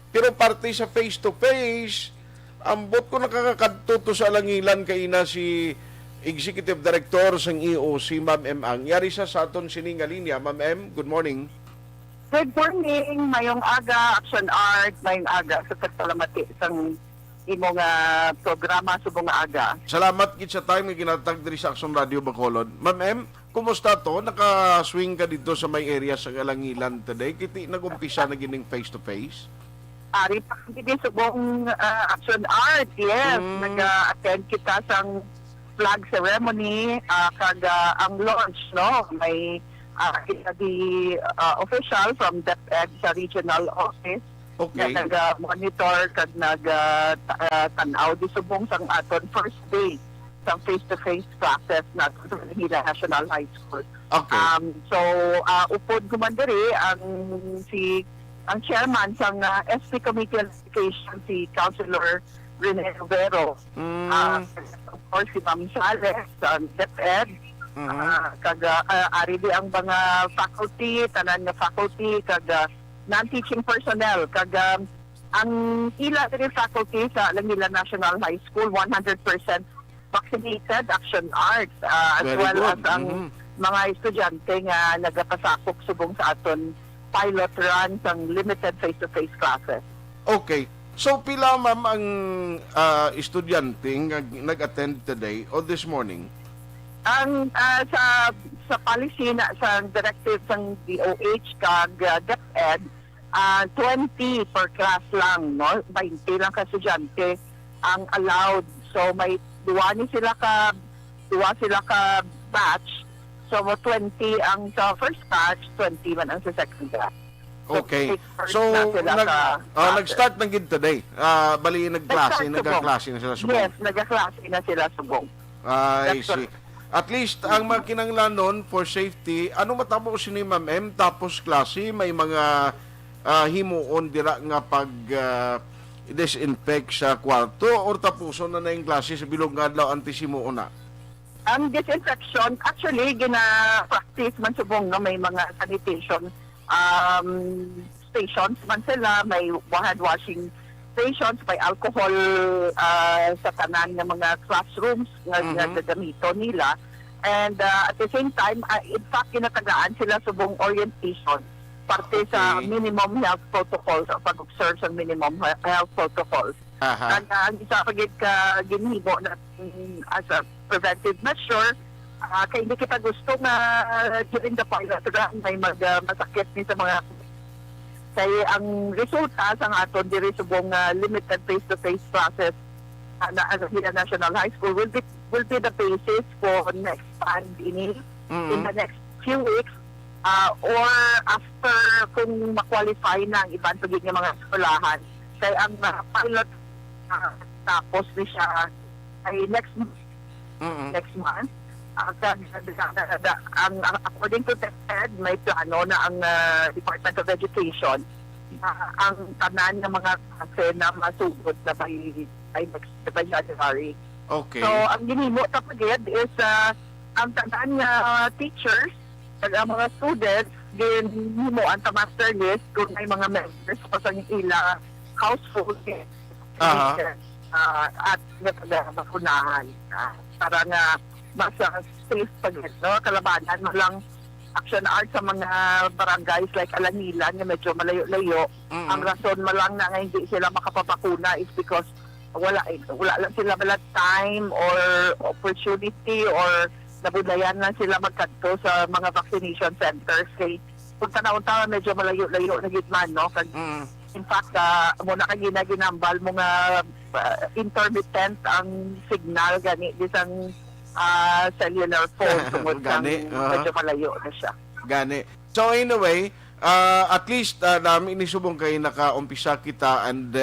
Pero parte sa face-to-face ambot ko nakakadto sa Alangilan kay na si Executive Director sang EOC, Ma'am M. Ang. Yari sa aton sining linya. Ma'am M, good morning. Good morning. Mayong aga, Action Art, mayong aga sa pagsalamati sang imong programa subong aga. Salamat gid sa time nga ginatag diri sa Aksyon Radio Bacolod. Ma'am M, kumusta to? Naka-swing ka dito sa may area sa Alangilan today? Kiti nagumpisa na gining face-to-face? Ari pa kami subong Action Art, yes. Nag-attend kita sang flag ceremony kag ang launch, no? May kita di official from DepEd sa regional office. Okay. Na nag-monitor kag nag-tanaw di subong sang aton first day sa face-to-face classes na sa Manila National High School. Okay. So, upod kumandiri ang chairman sang SP Committee on Education, si Councilor Rene Rivero. Of course, si Ma'am Sales, ang DepEd. Ari di ang mga faculty, tanan nga faculty, non-teaching personnel. Ang ila din faculty sa Langilan National High School, 100% vaccinated, Action Arts, as Very well good. as ang mga estudyante nga nagapasakop subong sa aton pilot run sang limited face-to-face classes. Okay. So, pila ma'am ang estudyante nga nag-attend today or this morning? Ang sa policy na sa directive ng DOH kag DepEd, 20 per class lang, no? 20 lang ka estudyante ang allowed. So may duwa sila ka batch. So 20 ang sa first batch, 20 man ang sa second batch. Okay. So, nag-start na gid today. Bali, nagkaklase na sila subong. Yes, nagkaklase na sila subong. I see. At least, ang mga kinanglan nun for safety, ano matabo si ni Ma'am M, tapos klase, may mga himuon dira nga pag disinfect sa kwarto or tapuson na yung klase sa bilog nga adlaw antisimuon na? Ang disinfection, actually, gina-practice man subong, no? May mga sanitation stations man sila, may hand washing stations, may alcohol sa tanan ng mga classrooms nga gagamito nila. And at the same time, in fact, kinatagaan sila subong orientation parte sa minimum health protocols o pag-observe sa minimum health protocols. Ang isa pagid ka ginhibo na as a preventive measure, kaya hindi kita gusto na during the pilot run may masakit ni sa mga kaya ang resulta sa aton diri subong limited face-to-face classes na National High School will be the basis for next time in the next few weeks or after kung ma-qualify na ang ibang pagiging mga eskolahan. Kaya ang pilot tapos ni siya ay next month. According to TED, may plano na ang Department of Education ang tanan ng mga klase na masugod na may by January. Okay. So ang ginimo tapagid is ang tanan nga teachers ag ang mga students ginimo ang master list kung may mga members pa sa ila household at nagpapunahan para nga mas safe pagid, no? Kalabanan mo lang action art sa mga barangays like Alanilan nga medyo malayo-layo. Ang rason mo lang na nga hindi sila makapapakuna is because wala lang sila wala time or opportunity or nabudayan lang sila magkanto sa mga vaccination centers kay kung tanaw-tawa medyo malayo-layo na gitman, no? In fact, muna ka ginambal mo nga intermittent ang signal gani isang cellular phone tungod Gani, medyo malayo na siya. Gani. So anyway, at least namin inisubong kayo nakaumpisa kita and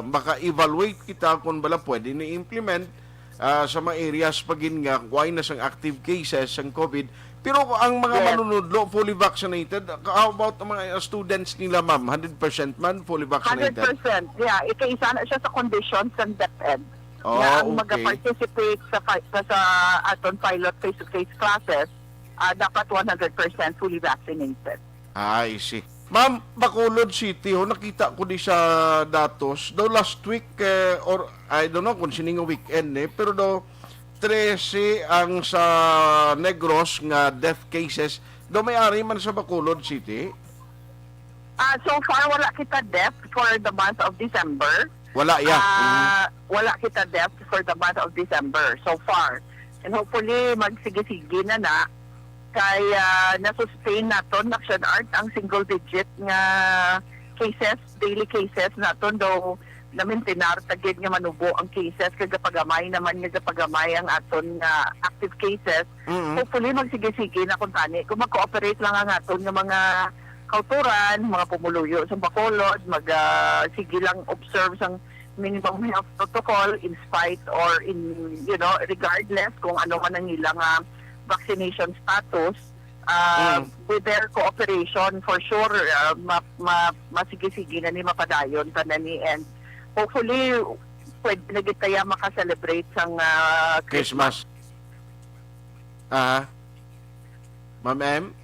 maka-evaluate kita kung bala pwede ni-implement sa mga areas pagin nga why na sang active cases sang COVID. Pero ang mga manunudlo fully vaccinated, how about ang mga students nila, ma'am? 100% man fully vaccinated? 100%. Yeah, ikaisa na siya sa conditions ng DepEd. Oh, na ang okay. mag-participate sa aton pilot face-to-face classes, dapat 100% fully vaccinated. I see. Ma'am, Bacolod City, nakita ko di sa datos, daw last week, or I don't know kung sining weekend pero daw 13 ang sa Negros nga death cases, daw may-ari man sa Bacolod City? So far, wala kita death for the month of December. Wala, Wala kita death for the month of December so far. And hopefully, magsige-sige na kaya na-sustain naton Action Art ang single digit nga cases, daily cases naton daw namin tinartagid nga manubo ang cases kagapagamay naman nga gapagamay ang aton nga active cases. Hopefully magsige-sige na kung tani kung mag-cooperate lang ang aton nga mga kauturan, mga pumuluyo sa Bacolod, sige lang observe sang minimum health protocol in spite or in regardless kung ano man ang ilang vaccination status. With their cooperation for sure masige-sige na ni mapadayon tanani and hopefully pwede na gitaya makaselebrate sang Christmas. Ma'am M?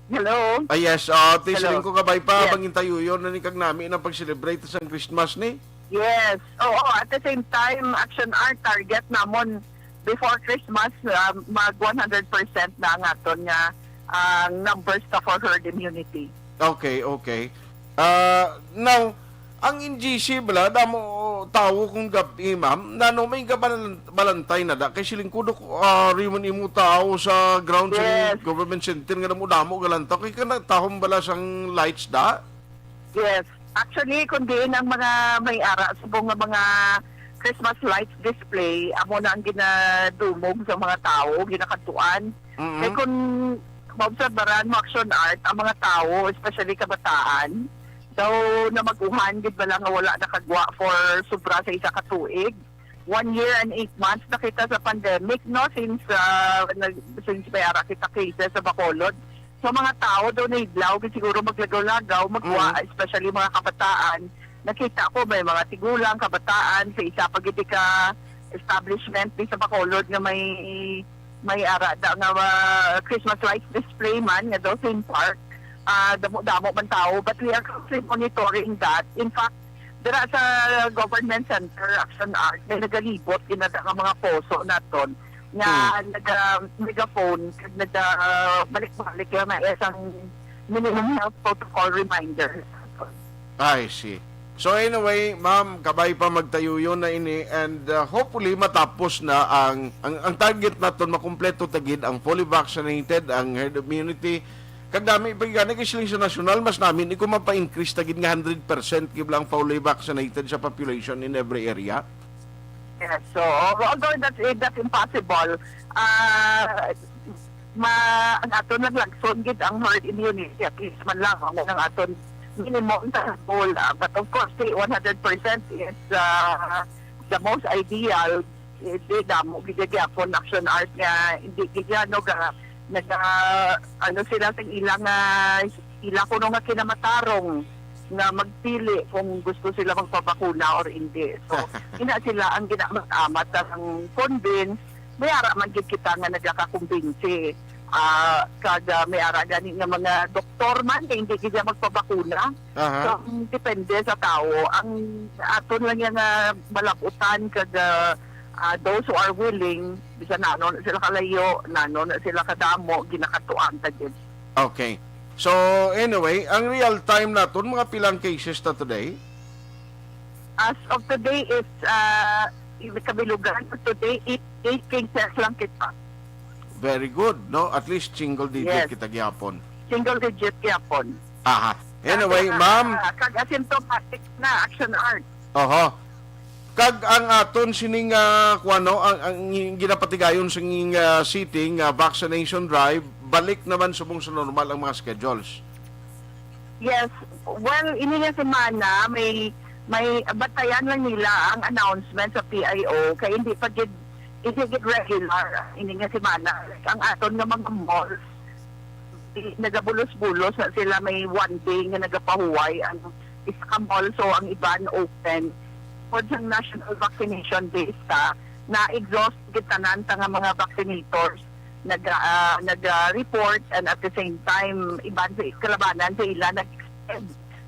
Hello? Yes, tisaling ko kabay pa, bangin tayo yun na ni kag namin ang pag-celebrate sa Christmas ni? Yes. At the same time, Action Art target namon before Christmas, mag 100% na ang aton nga numbers for herd immunity. Okay. Now, ang NGC bala, damo tawo kung gabi, ma'am, may balantay na da, kay silingkudo rimon imo tao sa ground sa government center nga damo galanta, kay tahom bala sang lights da? Yes. Actually, kundi ang mga may-ara, subong nga mga Christmas lights display, amo na ang ginadumog sa mga tao, ginakatuan. Kaya kung maobserbaran mo Action Art, ang mga tao, especially kabataan, so na mag-uhan, gid ba lang nga wala nakagwa for sobra sa isa ka tuig. 1 year and 8 months na kita sa pandemic, no? Since may-ara kita cases sa Bacolod. So mga tao daw na idlaw, siguro maglagaw-lagaw, magwa, especially mga kabataan. Nakita ko may mga tigulang, kabataan, sa isa pagiti ka establishment di sa Bacolod nga may ara da nga Christmas lights display man nga daw same park. Damo man tao, but we are closely monitoring that. In fact, dira sa government center, Action Art, may nagalibot inada nga mga poso naton nga nag-megaphone, balik-balik na isang minimum health protocol reminder. I see. So anyway, ma'am, kabay pa magtayo yun na ini and hopefully matapos na ang target naton makumpleto tagid ang fully vaccinated, ang herd immunity. Kagdami pagigani kay siling sa national, mas namin iko mapa-increase tagid nga 100% kiblang fully vaccinated sa population in every area. Yes, so although that's impossible, ang aton naglagson gid ang herd immunity, at least man lang ang aton minimum goal. But of course, 100% is the most ideal. Hindi damo gigapon Action Art nga hindi gigano sila sa ilang ila ko nga kinamatarong na magpili kung gusto sila magpapakuna or hindi. So, ina sila ang ginamag-amat ang convince, may ara man gid kita nga nagkakakumbinsi. Kada may ara gani nga mga doktor man kay hindi gid magpapakuna. So, depende sa tao. Ang aton lang yan nga malaputan kada those who are willing, bisa nano na sila kalayo, nano na sila kadamo, ginakatuan ta gid. Okay. So, anyway, ang real time naton, mga pilang cases na today? As of today, it's kabilugan. Today, 8 cases lang kita. Very good, no? At least single digit kita gyapon. Single digit gyapon. Aha. Anyway, ma'am. Kag asymptomatic na action art. Kag ang aton sining kuano ang ginapatigayon sa sitting vaccination drive, balik naman subong sa normal ang mga schedules. Yes. Well, ini nga semana may batayan lang nila ang announcement sa PIO kay hindi pa gid regular ini nga semana. Ang aton nga mga malls nagabulos-bulos na sila, may one day nga nagapahuway ang isa mall, so ang iban open. For sa national vaccination days na-exhaust gitanan nga mga vaccinators nag-report, and at the same time iban sa kalabanan sa ila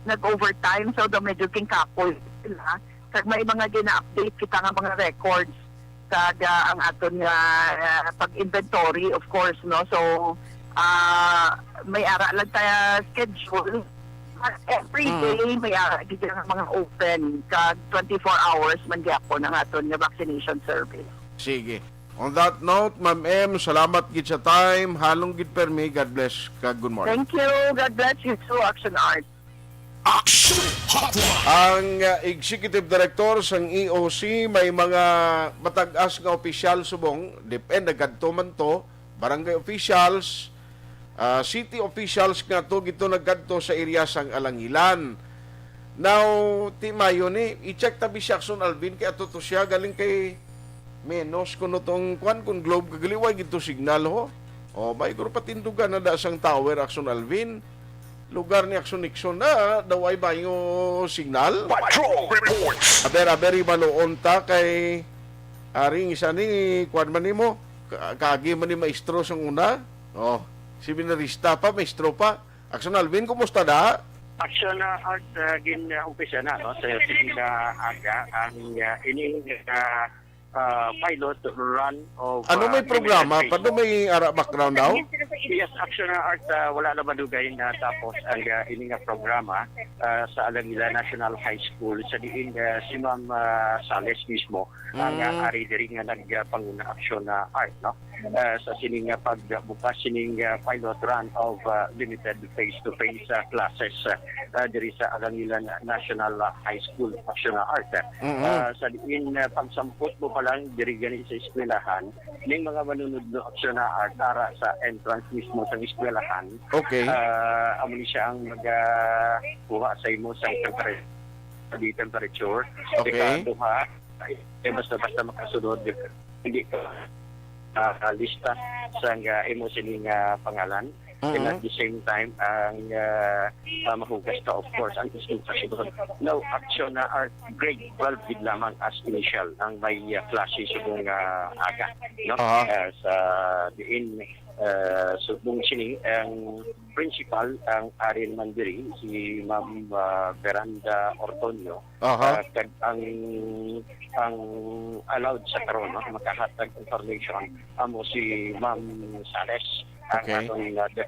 nag-overtime, so medyo king kapoy sila. Kag may mga gina-update kita nga mga records kag ang aton nga pag-inventory, of course, no. So may ara lang tayo schedule. Every day may ara gid nga mga open kag 24 hours man gyapon ang aton nga vaccination service. Sige. On that note, Ma'am M, salamat gid sa time. Halong gid permi. God bless. Kag good morning. Thank you. God bless you too, Aksyon Art. Aksyon Hotline. Ang Executive Director sang EOC may mga matag-as nga opisyal subong, depende kadto man to, barangay officials, city officials nga to gito nagkadto sa area sang Alangilan. Now, timayo ni i-check tabi si Aksyon Alvin kay ato to siya galing kay menos kuno tong kwan kun globe kagaliway gito signal ho. O may guro patindugan na da sang tower Aksyon Alvin. Lugar ni Aksyon Nixon na daw ay bayo signal. Patrol reports. Aber maloon ta kay aring isa ni kwan man nimo kagi man ni maestro sang una. Oh, si binarista pa, maestro pa. Aksyon Alvin, kumusta da? Aksyon Art umpisa na no sa sila aga ang ini pilot run of ano may programa? Paano may background daw? Yes, Aksyon Art wala na madugay na tapos ang ini nga programa sa Alangilan National High School sa diin si Ma'am Sales mismo ang ari diri nga nagpanguna Aksyon Art no sa sining pagbukas sining pilot run of limited face-to-face classes diri sa Alangilan National High School Aksyon Art. Sa diin pagsampot mo pa lang diri gani sa eskwelahan ning mga manunod no Aksyon Art para sa entrance mismo sa eskwelahan. Okay. Amo ni siya ang magkuha sa imo sa temperature. Okay. Duha basta makasunod hindi ka lista sa imo sining pangalan. And at the same time, ang mahugas ka, of course, ang isang kasunod. No, Aksyon Art grade 12 din lamang as initial ang may klase subong aga. No? Sa diin, subong sining ang principal, ang Arin Mandiri, si Ma'am Veranda Ortonio, ang allowed sa karon no? Makahatag information amo si Ma'am Sales. Okay. Ang the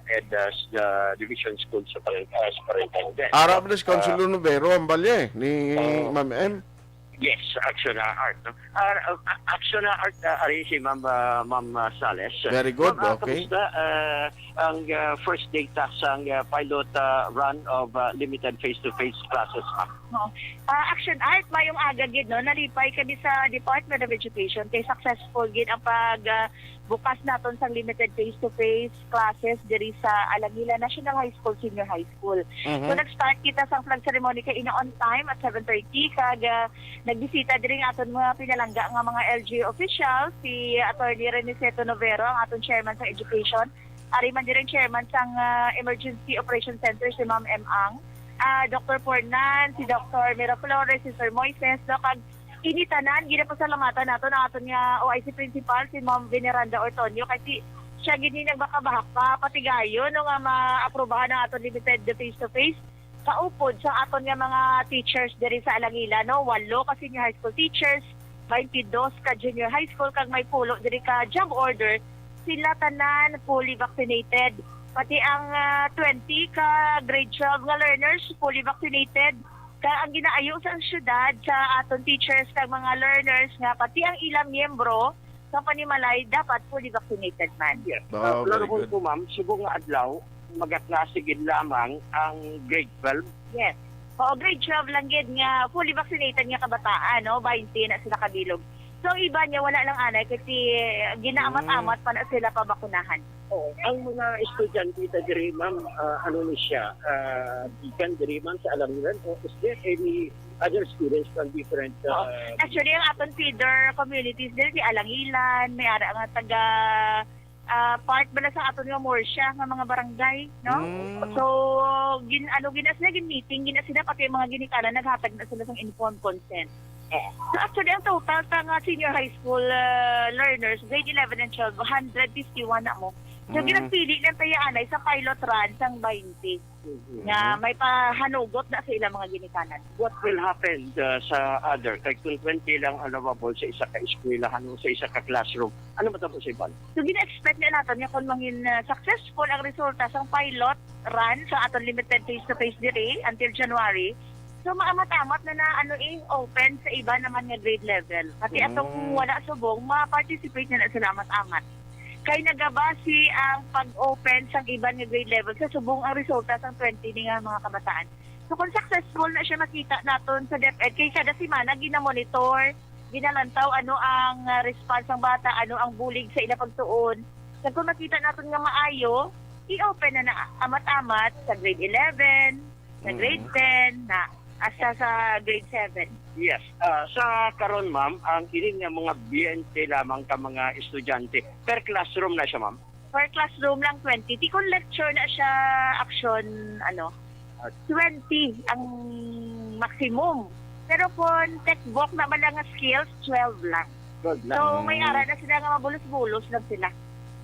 Division School Superintendent. Arab na si Councilor Novero ang balye ni Ma'am M. Yes, Aksyon Art. No? Aksyon Art, ari si Ma'am Sales. Very good, okay. Kamusta ang first data sa pilot run of limited face-to-face classes? Aksyon Art, mayong aga gid no, nalipay kami sa Department of Education kay successful gid ang bukas naton sa limited face-to-face classes diri sa Alangilan National High School, Senior High School. So nag-start kita sa flag ceremony kay ina on time at 7:30 kag nagbisita diri nga aton mga pinalangga nga mga LG officials, si Attorney Reniceto Novero ang aton chairman sa education, ari man diri chairman sang Emergency Operations Center si Ma'am M. Ang, Dr. Fornan, si Dr. Miraflores, si Sir Moises, no, kag initanan, ginapasalamatan nato na aton nga OIC Principal, si Ma'am Veneranda Ortonio, kasi siya gini nagbakabahak pa, pati gayo, no, nga ma-aprobahan ng aton limited face-to-face, kaupod sa aton nga mga teachers diri sa Alangila, no, 8 ka senior high school teachers, 22 ka junior high school, kag may pulo diri ka job order, sila tanan fully vaccinated. Pati ang 20 ka grade 12 nga learners fully vaccinated. Kaya ang ginaayo sa syudad sa aton teachers kag mga learners nga pati ang ilang miyembro sa panimalay dapat fully vaccinated man. Yes. Oh, very Laro good. po ma'am, subong nga adlaw, magaklase gid lamang ang grade 12. Yes. Oo, grade 12 lang gid nga fully vaccinated nga kabataan, no? 20 na sila kabilog. So ang iba niya wala lang anay kasi ginaamat-amat pa na sila pabakunahan. Oo. Ang mga estudyante diri ma'am, ano ni siya, ikan diri man sa Alangilan, o is there any other students from different Actually, ang aton feeder communities din si Alangilan, may ara nga taga part bala sa aton nga Morsha nga mga barangay, no? So ginas na meeting ginas sila pati yung mga ginikanan naghatag na sila ng informed consent. So actually, ang total sa nga senior high school learners, grade 11 and 12, 151 na mo. So ginagpili ng tayaanay sa pilot run sang 20 nga may pahanugot na sa ilang mga ginikanan. What will happen sa other? Kay kung 20 lang allowable sa isa ka eskwelahan o sa isa ka classroom, ano matapos sa iban? So gina-expect na natin nga kung mangin successful ang resulta sang pilot run sa aton limited face-to-face diri until January. So maamat-amat na open sa iba naman nga grade level. Pati atong wala subong, ma-participate na sila amat-amat. Kay nagabasi ang pag-open sa iban nga grade level sa subong ang resulta sa 20 ni nga mga kabataan. So kung successful na siya makita naton sa DepEd, kay kada semana gina-monitor, ginalantaw ano ang response ng bata, ano ang bulig sa ila pagtuon. So kung makita naton nga maayo, i-open na amat-amat sa grade 11, sa grade 10, na asa sa grade 7. Yes. Sa karon ma'am, ang ining nga mga BNT lamang ka mga estudyante. Per classroom na siya ma'am? Per classroom lang 20. Di kung lecture na siya action, 20 ang maximum. Pero kung textbook na lang nga skills, 12 lang. 12 lang. So may ara na sila nga mabulos-bulos lang sila.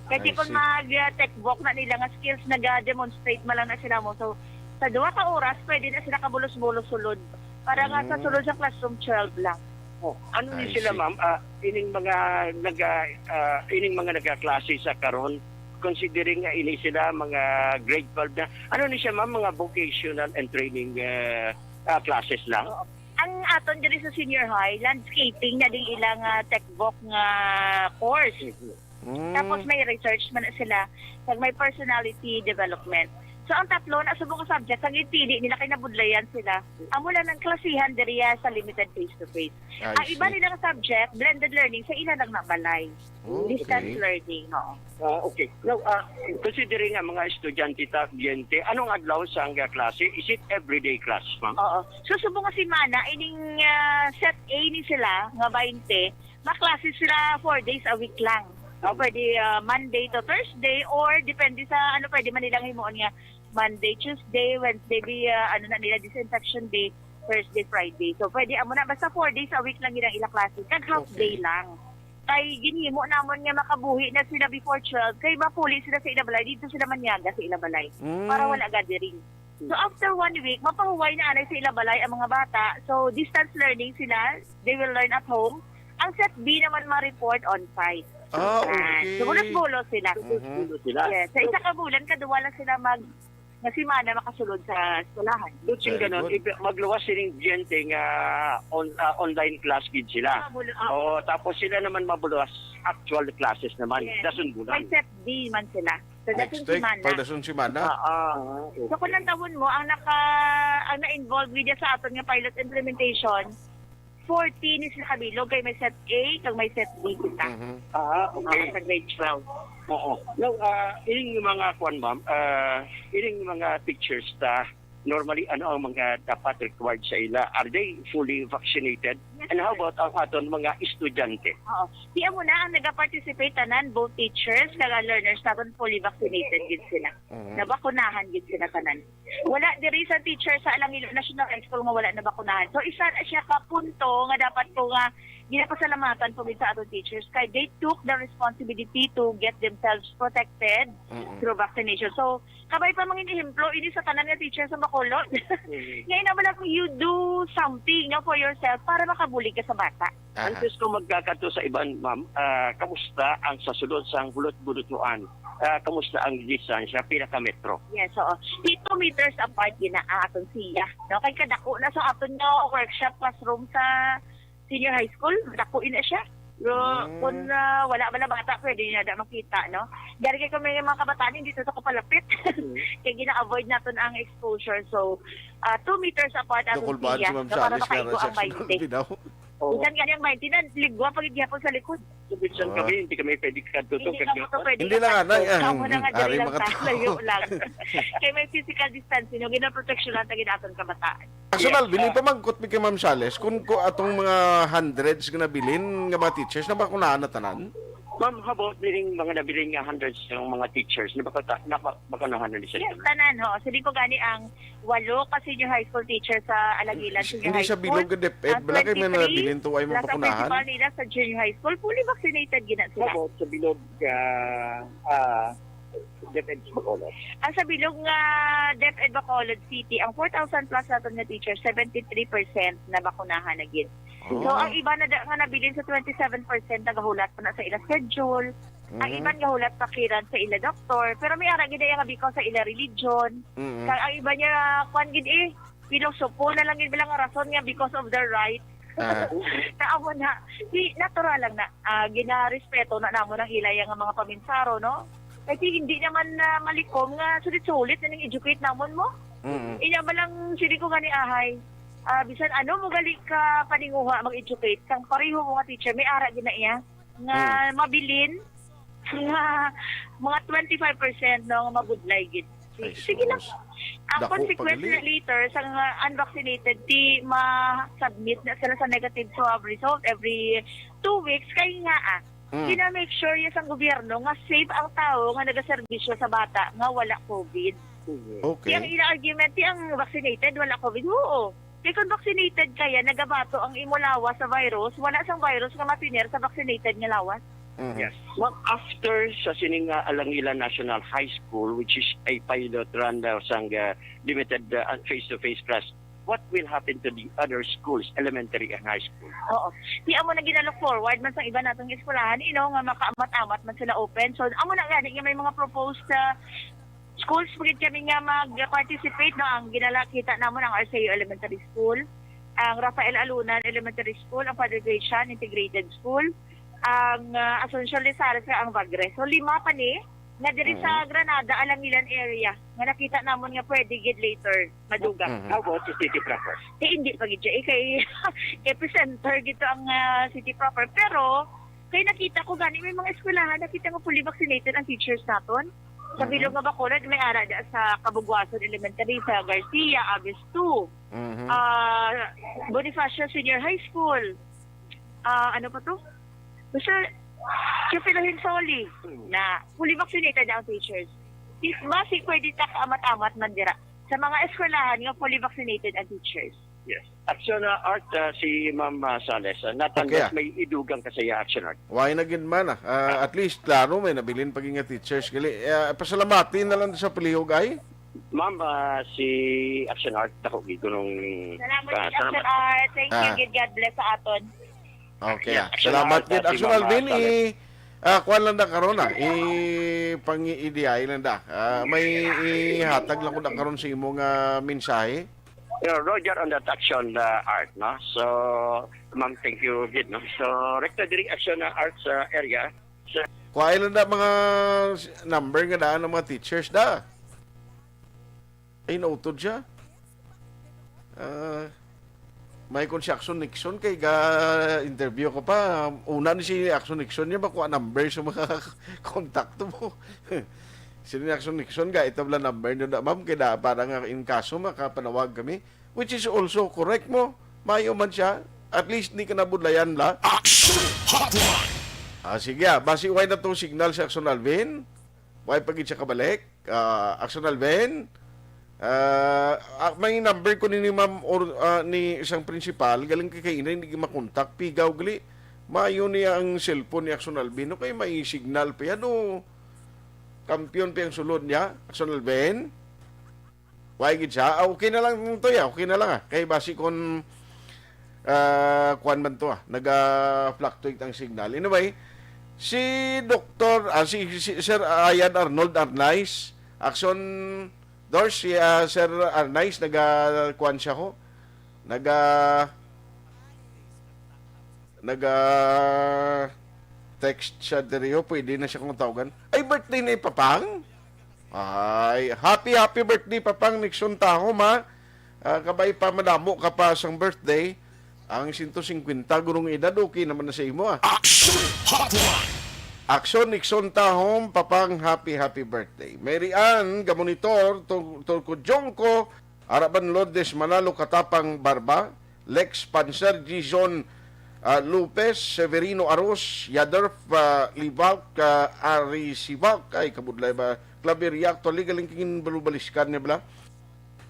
Kasi kung mag-textbook na nila nga skills, nag-demonstrate man lang na sila mo. So sa 2 ka oras, pwede na sila kabulos-bulos sulod. Para nga sa sulod sa classroom, 12 lang. Ano ni sila ma'am? Ining mga nagkaklase sa karon, considering nga ini sila mga grade 12 na, ano ni siya ma'am, mga vocational and training classes lang? Ang aton diri sa senior high, landscaping na din ilang textbook nga course. Tapos may research man na sila, may personality development. So ang tatlo na subong ka subject, ang ipili nila kay nabudlayan sila. Ang mula ng klasihan diriya sa limited face-to-face. Ang iba nilang subject, blended learning, sa ila lang nabalay. Distance learning, no. Okay. Now, considering nga mga estudyante ta, BNT, anong adlaw sa ang klase? Is it everyday class, ma'am? Oo. So subong ka semana, ining set A ni sila, nga 20, maklase sila 4 days a week lang. Pwede Monday to Thursday or depende sa pwede man nilang himuon nga Monday, Tuesday, Wednesday, na nila disinfection day, Thursday, Friday. So pwede amo na basta 4 days a week lang ilang ila klase, kag half day lang. Kay ginhimo namon nga makabuhi na sila before 12, kay mapuli sila sa ilabalay, dito sila manyaga sa ilabalay para wala gathering. So after 1 week, mapahuway na anay sa ilabalay ang mga bata. So distance learning sila, they will learn at home. Ang set B naman ma-report on-site. Okay. So bulos-bulos sila. Yes. Sa isa ka bulan, kaduwa lang sila nga semana makasulod sa eskwelahan. Lutsing ganon, magluwas siling BNT nga online class gid sila. Oo, tapos sila naman mabuluwas actual classes naman. Dasun bulan. May set B man sila. So dasun semana. Pagdasun semana. So kung nantawon mo, ang na-involve with sa aton nga pilot implementation, 14 is nakabilog, kay may set A, kag may set B kita. Okay. Sa grade 12. Oo. Now, ining mga kwan ma'am, ining mga teachers normally ano ang mga dapat required sa ila? Are they fully vaccinated? And how about ang aton mga estudyante? Oo. Siya mo na ang nag-participate tanan, both teachers, kaya learners, naton fully vaccinated gid sila. Nabakunahan gid sila tanan. Wala diri sa teacher sa Alangilo National High School nga wala nabakunahan. So isa na siya ka punto nga dapat po nga ginapasalamatan po sa aton teachers kay they took the responsibility to get themselves protected through vaccination. So kabay pa mga ehemplo ini sa tanan nga teacher sa Bacolod. Ngayon na wala you do something for yourself para makabuli ka sa bata. Antes ko magkakato sa iban, ma'am, kamusta ang sasulod sang bulot-bulutuan? Kamusta ang distansya pinaka-metro? Yes, so 2 meters apart gina aton siya. No, kay kadako na sa aton no workshop classroom sa senior high school, dako ina siya. Kung wala bata, pwede niya da makita, no? Dari kay kami mga kabataan, hindi to ko palapit. Kaya gina-avoid natin ang exposure. So, 2 meters apart ang siya. So, para makaigo ang mindset. Isan nga niyang mindset, ligwa pag ihapon sa likod. Subitsan kami, hindi kami pwede kadutong. Hindi lang nga. Kamo na nga dali lang layo lang. Kaya may physical distancing, yung gina-protection lang tagin aton kabataan. Personal, bilin pa magkot mi kay Ma'am Sales, kung ko atong mga hundreds nga nabilin nga mga teachers na bakunahan na tanan? Ma'am, how about biling mga nabiling nga hundreds ng mga teachers na bakunahan na siya? Yes, tanan ho. Sabi ko gani ang 8 ka senior high school teacher sa Alagilan Senior Hindi High siya School. bilog nga DepEd, bala kayo may nabilin to ay Plus ang mabakunahan? principal nila sa junior high school, fully vaccinated gina sila. How about sa bilog DepEd Bacolod? Ang sa bilog nga DepEd Bacolod City, ang 4,000 plus natin na teacher, 73% na bakunahan na gid. So, ang iba na nga nabilin sa 27% nagahulat pa na sa ila schedule. Ang iba gahulat pa kiran sa ila doktor. Pero may ara gid nga because sa ila religion. Kaya ang iba niya kwan gid pilosopo na lang gid bilang rason nga because of their right. Naawa na. Di natural lang na ginarespeto na namo ng ilay nga mga paminsaro, no? Kasi hindi naman malikom nga sulit-sulit na nang educate namon mo. Inya ba lang sili ko gani ahay. Bisan ano mo gali ka paninguha mag-educate kang pareho mga teacher may ara gina iya nga mabilin nga mga 25% no mabudlay gid. Sige lang. Ang consequence na later sa unvaccinated di ma-submit na sila sa negative swab result every 2 weeks kay nga gina-make sure yung sa gobyerno nga safe ang tao nga nagaserbisyo sa bata nga wala COVID. Okay. Yung ina-argument ang vaccinated wala COVID, oo. Kaya kung vaccinated kaya, nagabato ang imulawas sa virus, wala sang virus nga matinir sa vaccinated nga lawas. Yes. Well, after sa sining Alangilan National High School, which is a pilot run sang limited face-to-face class, what will happen to the other schools, elementary and high school? Oo. Di amo na ginalook forward man sang iba natong eskwelahan, nga makaamat-amat man sila open. So amo na gani nga may mga proposed schools pagit kami nga mag-participate no ang ginalakita namon ang Arceo Elementary School, ang Rafael Alunan Elementary School, ang Padre Gracian Integrated School, ang Asuncion Lizares ang Bagre. So 5 pa ni nga diri sa Granada Alangilan area nga nakita namon nga pwede gid later madugang. How about the city proper? Hindi pa gid kay epicenter gito ang city proper, pero kay nakita ko gani may mga eskwelahan nakita nga fully vaccinated ang teachers naton. Sa bilog nga Bacolod, may ara sa Kabugwason Elementary, sa Garcia, Aves 2, Bonifacio Senior High School, ano pa to? Basta, Chupilohin Soli, na fully vaccinated ang teachers. Basi pwede amat-amat man dira. Sa mga eskwelahan, nga fully vaccinated ang teachers. Yes. Aksyon Art, si Ma'am Sales, natanggap may idugang kasaya Aksyon Art. Why na gid man at least klaro may nabilin paging nga teachers gali. Pasalamatin na lang sa palihog ay. Ma'am, si Aksyon Art ako gid nung Salamat Aksyon Art. Thank you, God bless sa aton. Okay. Salamat gid Aksyon Alvin. Kuan lang na karon pang-idiay lang da. May ihatag lang ko na karon sa imong mensahe. Roger on that Aksyon Art, no? So, ma'am, thank you, Gid, no? So, rekta diri Aksyon Arts area. So, kuha lang na mga number nga daan ng mga teachers da. Ay, nautod siya. May kon si Aksyon Nixon kay ga-interview ko pa. Una ni si Aksyon Nixon niya, makuha number sa mga kontakto mo. Sino ni Aksyon Nixon ga itabla number nyo na ma'am kaya para nga in kaso makapanawag kami, which is also correct mo, mayo man siya At least hindi ka nabudlayan la. Action Hotline! Sige, basi why na to signal sa Aksyon Alvin? Why pagid siya kabalik? Aksyon Alvin? May number ko ni ma'am or ni isang principal, galing kay ina, hindi makontak, pigaw gali. Mayo niya ang cellphone ni Aksyon Alvin, no kay may signal pa yan, o kampiyon pa yung sulod niya, Aksyon Alvin? Why gid siya? Okay na lang to ya, okay na lang kay basi kon kuan man to nag-fluctuate ang signal. Anyway, si si Sir Ayan Arnold Arnaiz, Aksyon Dors, si Sir Arnaiz, kuan siya ko, text siya diriyo, pwede na siya kung tawagan. Ay, birthday na Papang? Ay, happy birthday Papang Nixon Taho, ma. Kabay pa madamo ka pa sang birthday. Ang 150 gurong edad, okay naman na sa imo Action Hotline! Aksyon Nixon Tahom, Papang happy birthday. Mary Ann, Gamonitor, Turko Jongko, Araban Lourdes Manalo Katapang Barba, Lex Panser, Gizon Lopez, Severino Aros, Yaderf Livauk, Ari Sivauk, ay kabudlay ba, Claver Reactor, Ligaling Kingin Balubaliskan niya bala.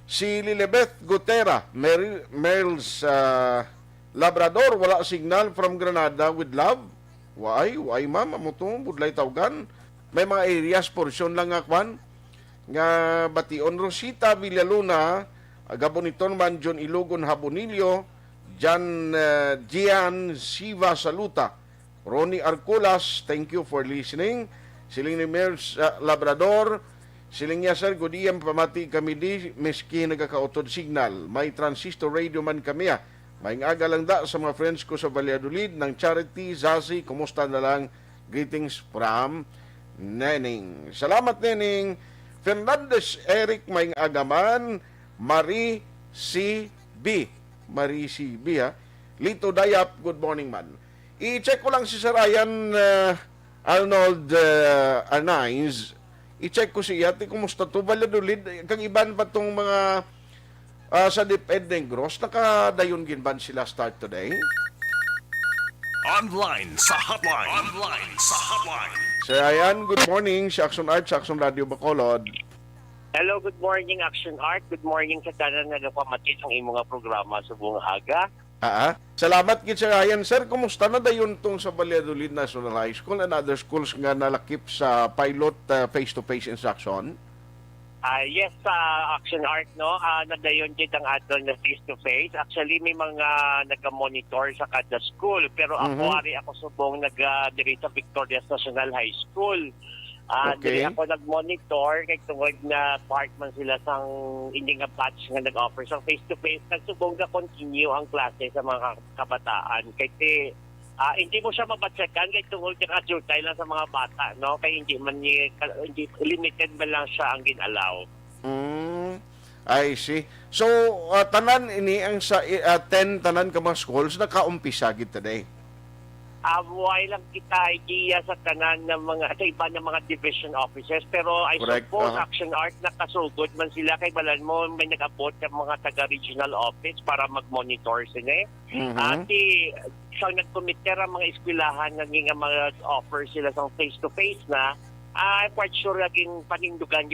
Si Lilibeth Gutera, Merles Labrador, wala signal from Granada with love. Why ma'am, amo to, budlay tawgan. May mga areas, portion lang nga kwan. Nga Bation, Rosita, Villaluna, Gaboniton man, John Ilogon, Habonillo, Gian Siva Saluta, Ronnie Arculas, thank you for listening. Siling ni Merles Labrador, siling niya sir, gudiyang pamati kami di, meski nagkakautod signal. May transistor radio man kami May aga lang da sa mga friends ko sa Valladolid ng Charity, Zazi, kumusta na lang? Greetings from Neneng. Salamat Neneng. Fernandez Eric, may agaman. Marie C.B. Lito Dayap, good morning man. I-check ko lang si Sir Ryan Arnold Arnaiz. I-check ko siya. Kumusta to? Valladolid, kang iban pa tong mga sa DepEd Negros, nakadayon ginban sila start today? Online sa hotline. Sir Ayan, good morning. Si Aksyon Art, sa Aksyon Radio Bacolod. Hello, good morning Aksyon Art. Good morning sa tanan nga nagpamatit ang imong programa sa buong haga. Salamat gid Sir Ayan. Sir, kumusta na dayon tong sa Valladolid National High School and other schools nga nalakip sa pilot face-to-face instruction? Yes, Action Art, no? Nadayon din ang aton na face-to-face. Actually, may mga nag-monitor sa kada school. Pero ako subong diri sa Victorias National High School. Diri ako nag-monitor kay tungod na part man sila sang hindi nga batch nga nag-offer sa face-to-face. Nagsubong na continue ang klase sa mga kabataan. Kasi hindi mo siya mabatsakan kay tungod yung adjutay lang sa mga bata, no? Kaya hindi limited man lang siya ang ginalaw. I see. So, tanan ini ang sa 10 tanan ka mga schools nakaumpisa gid today. Why lang kita idea sa tanan ng mga sa iba ng mga division officers, pero I suppose Action Art nakasugod man sila kay balan mo may nag-abot sa mga taga-regional office para mag-monitor sila. Sa nagkomiter ang mga eskwelahan nga mga offer sila sa face-to-face na I'm quite sure laging panindugan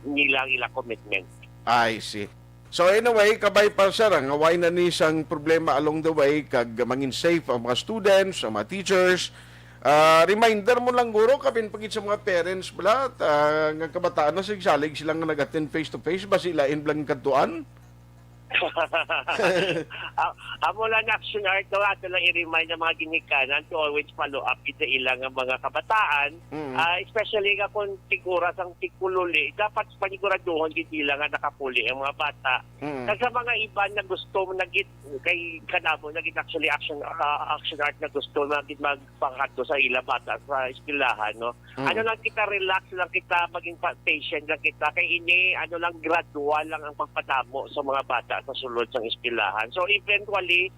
nila ang commitment. I see. So anyway, kabay pa sir, ang away na ni sang problema along the way, kag mangin safe ang mga students, ang mga teachers. Reminder mo lang guro, kapin pagit sa mga parents bala, nga kabataan na sigsalig silang nag-attend face-to-face, ba sila in blang kantuan? Amo lang Action Art ko ato lang i-remind ng mga ginikanan to always follow up sa ilang mga kabataan, especially nga kung sigura sang tikululi dapat paniguraduhon gid nila nga nakapuli ang mga bata. Kasi mga iba na gusto nagit kay kanamo nagit actually Action Art na gusto nagit magpangadto sa ila bata sa eskwelahan, no? Ano lang kita relax lang kita maging patient lang kita kay ini ano lang gradual lang ang pagpadamo sa mga bata sa sulod sa eskwelahan. So eventually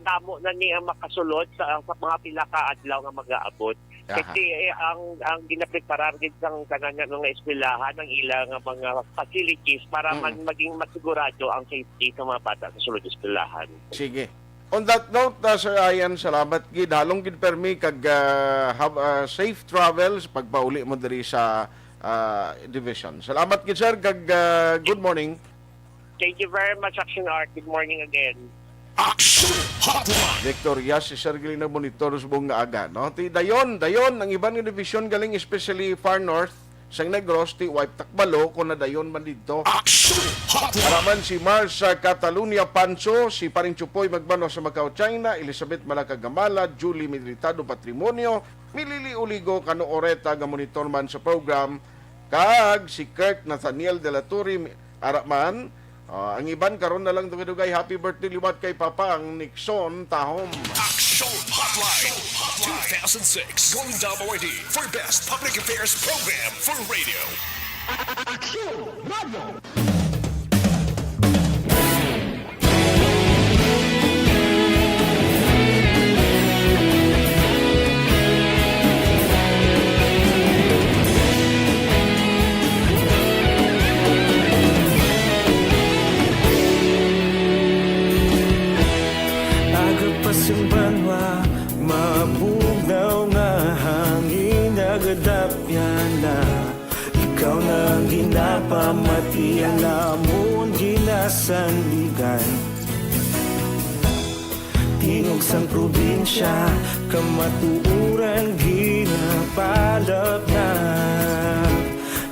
damo na ni ang makasulod sa mga pila ka adlaw nga mag-aabot. Kasi ang ginapreparar gid sang tanan nga eskwelahan ang ilang mga facilities para maging masigurado ang safety sa mga bata sa sulod eskwelahan. Sige. On that note, Sir Ayan, salamat gid. Halong gid permi kag have safe travels pagpauli mo diri sa division. Salamat gid sir kag good morning. Thank you very much, Action Art. Good morning again. Action Hotline. Victoria, si Sir galing na monitor subong nga aga, no? Ti dayon ang ibang division galing especially far north sang Negros ti wipe takbalo kun nadayon man didto. Action Hotline. Araman si Mars sa Catalunya Pancho, si Paring Chupoy Magbano sa Macau, China, Elizabeth Malakagamala, Julie Militado Patrimonio, Milili Uligo Kano Oreta nga monitor man sa program, kag si Kirk Nathaniel de la Torre Araman. Ang iban karon na lang dugay happy birthday liwat kay Papa ang Nixon Tahom. Action Hotline 2006 Golden Dome Awardee for Best Public Affairs Program for Radio. Action Radio. Banwa, mabugaw nga hangin nagadapyan na ikaw nang ginapamati alamon ginasandigan tingog sang probinsya kamatuuran ginapalap na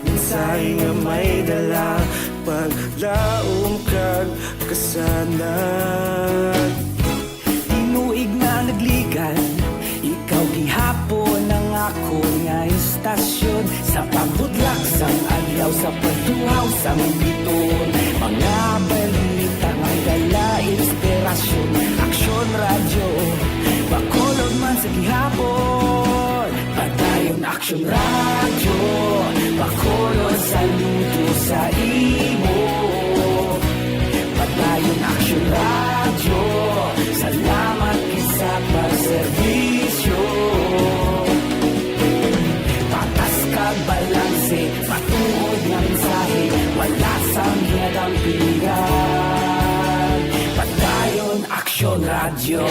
minsay nga may dala paglaom kag kasanan Inuig na nagligan Ikaw gihapon ang ako nga istasyon Sa pagbudlak sang adlaw Sa pagtuhaw sang biton Mga balita may dala inspirasyon Aksyon radyo Bakolod man sa gihapon Padayon aksyon radyo Bakolod saludo sa imo Padayon aksyon radyo Salamat sa pagserbisyo Patas kag balanse Patuod nga mensahe Wala sang hiyadang pilihan Padayon Aksyon Radyo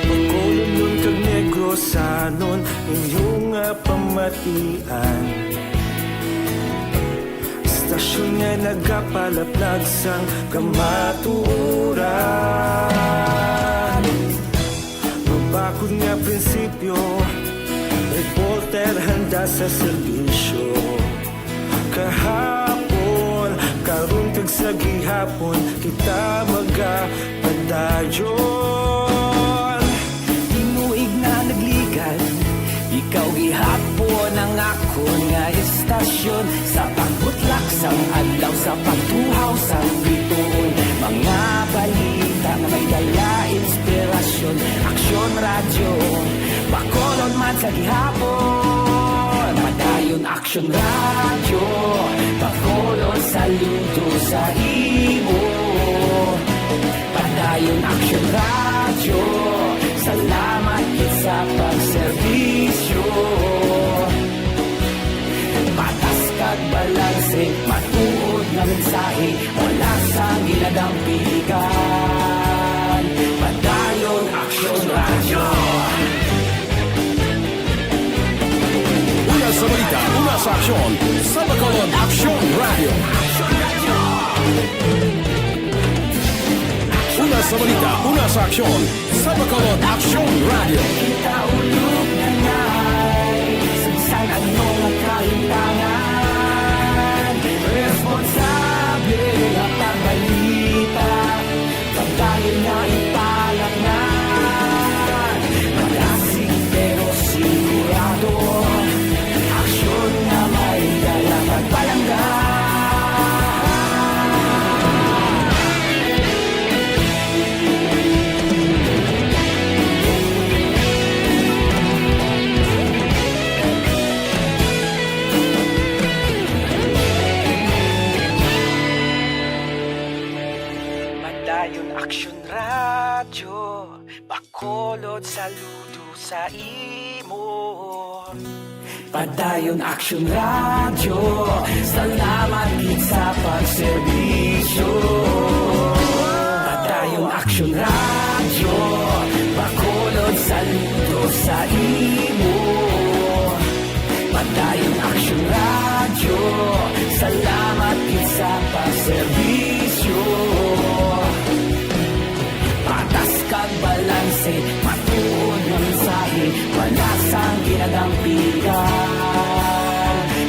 Pagkolon nun kag Negros anon Inyong pamatian Stasyon nga nagkapalaplag sang kamaturan Mabakod nga prinsipyo Reporter handa sa serbisyo Kahapon, karong kag sa gihapon Kita magapadayon Tinuig na nagligan Ikaw gihapon ang ako nga istasyon Sa pagbutlak sang adlaw Sa pagtuhaw sang biton Mga balita na may dala inspirasyon Aksyon radyo Bakolon man sa gihapon Padayon aksyon radyo Bakolon saludo sa imo Padayon aksyon radyo Salamat sa pagserbisyo Patas kag balanse Matuod na mensahe Wala sang ginadang piligan Padayon Aksyon Radyo Una sa balita, una sa aksyon Sa Bacolod Aksyon Radio. Una sa balita, una sa aksyon Sa Bacolod Aksyon Radio. Kita ulog na ngay Sinsan anong kahintangan Responsable at pagbalita Pagdahil na ipalak na Malasig pero sigurado Aksyon na may dala pagpalanggan Aksyon radyo, bakolod saludo sa imo. Padayon Aksyon Radio, salamat gid sa pagserbisyo. Padayon Aksyon Radio, Bacolod saludo sa imo. Padayon Aksyon Radio, salamat gid sa pagserbisyo. Patas kag balanse, matuod ng mensahe, wala sang ginadampigan.